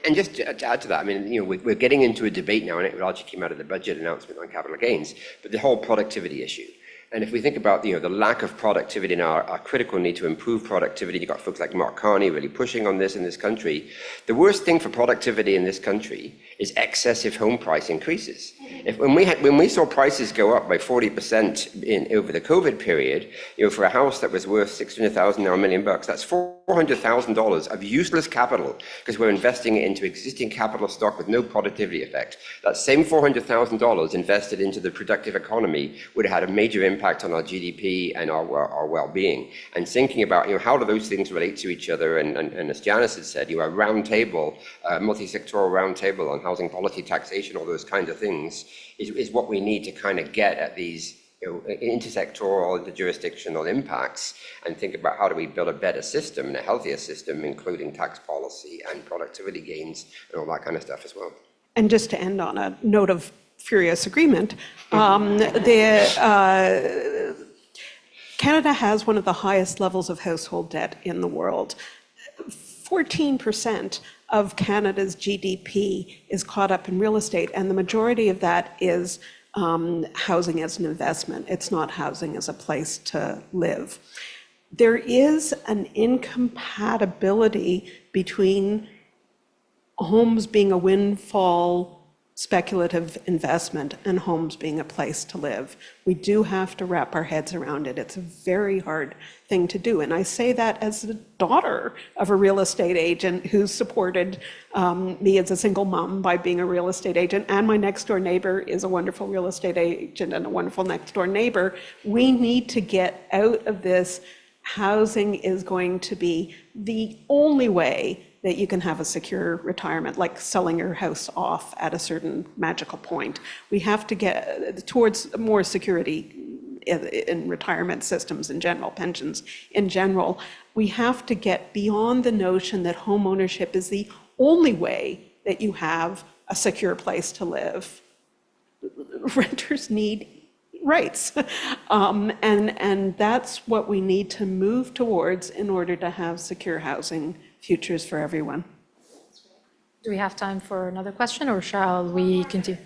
And just to add to that, we're getting into a debate now, and it largely came out of the budget announcement on capital gains, but the whole productivity issue. And if we think about the lack of productivity and our critical need to improve productivity, you've got folks like Mark Carney really pushing on this in this country. The worst thing for productivity in this country is excessive home price increases. When we saw prices go up by 40% over the COVID period, for a house that was worth $600,000 now $1 million, that's $400,000 of useless capital because we're investing it into existing capital stock with no productivity effect. That same $400,000 invested into the productive economy would have had a major impact on our GDP and our well-being. And thinking about how do those things relate to each other, and as Janice had said, a round table, multi-sectoral round table on housing policy, taxation, all those kinds of things is what we need to kind of get at these intersectoral, interjurisdictional impacts, and think about how do we build a better system and a healthier system, including tax policy and productivity gains and all that kind of stuff as well. And just to end on a note of furious agreement, Canada has one of the highest levels of household debt in the world. 14% of Canada's GDP is caught up in real estate, and the majority of that is housing as an investment. It's not housing as a place to live. There is an incompatibility between homes being a windfall speculative investment and homes being a place to live. We do have to wrap our heads around it. It's a very hard thing to do. And I say that as the daughter of a real estate agent who supported me as a single mom by being a real estate agent. And my next door neighbor is a wonderful real estate agent and a wonderful next door neighbor. We need to get out of this. Housing is going to be the only way that you can have a secure retirement, like selling your house off at a certain magical point. We have to get towards more security in retirement systems in general, pensions in general. We have to get beyond the notion that home ownership is the only way that you have a secure place to live. Renters need rights. And that's what we need to move towards in order to have secure housing futures for everyone. Do we have time for another question, or shall we continue?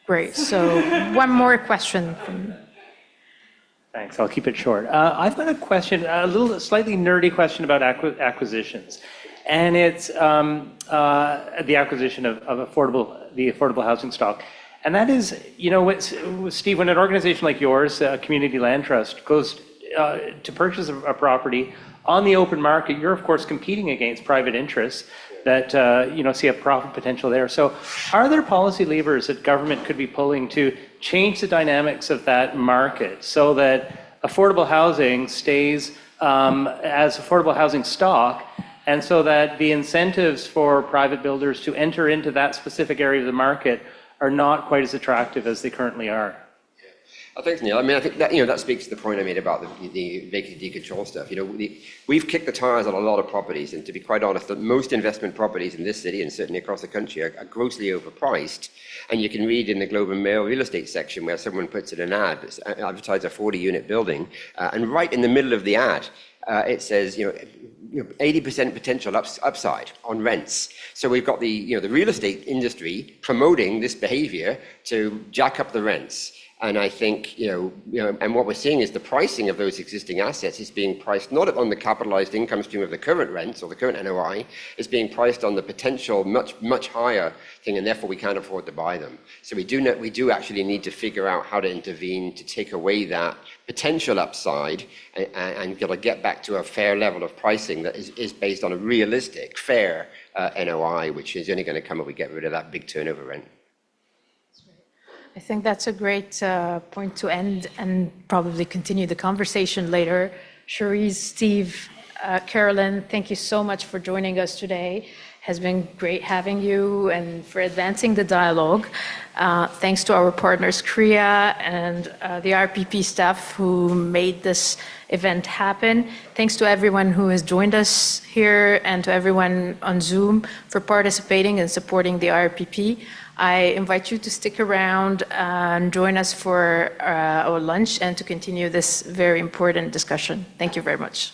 Great, so one more question from... Thanks, I'll keep it short. I've got a question, a little slightly nerdy question about acquisitions. And it's the acquisition of the affordable housing stock. And that is, you know, Steve, when an organization like yours, Community Land Trust, goes to purchase a property on the open market, you're of course competing against private interests that you know, see a profit potential there. So are there policy levers that government could be pulling to change the dynamics of that market so that affordable housing stays as affordable housing stock, and so that the incentives for private builders to enter into that specific area of the market are not quite as attractive as they currently are? Thanks, Neil. I mean, I think that, you know, that speaks to the point I made about the vacancy control stuff. You know, we've kicked the tires on a lot of properties, and to be quite honest, that most investment properties in this city and certainly across the country are grossly overpriced. And you can read in the Globe and Mail real estate section where someone puts in an ad, advertise a 40-unit building, and right in the middle of the ad, it says, you know, 80% potential upside on rents. So we've got the real estate industry promoting this behavior to jack up the rents. And I think, you know, and what we're seeing is the pricing of those existing assets is being priced not on the capitalized income stream of the current rents or the current NOI, it's being priced on the potential much higher thing, and therefore we can't afford to buy them. So we do actually need to figure out how to intervene to take away that potential upside and get back to a fair level of pricing that is based on a realistic, fair NOI, which is only going to come if we get rid of that big turnover rent. I think that's a great point to end and probably continue the conversation later. Cherise, Steve, Carolyn, thank you so much for joining us today. Has been great having you and for advancing the dialogue. Thanks to our partners, CREA and the IRPP staff who made this event happen. Thanks to everyone who has joined us here and to everyone on Zoom for participating and supporting the IRPP. I invite you to stick around and join us for our lunch and to continue this very important discussion. Thank you very much.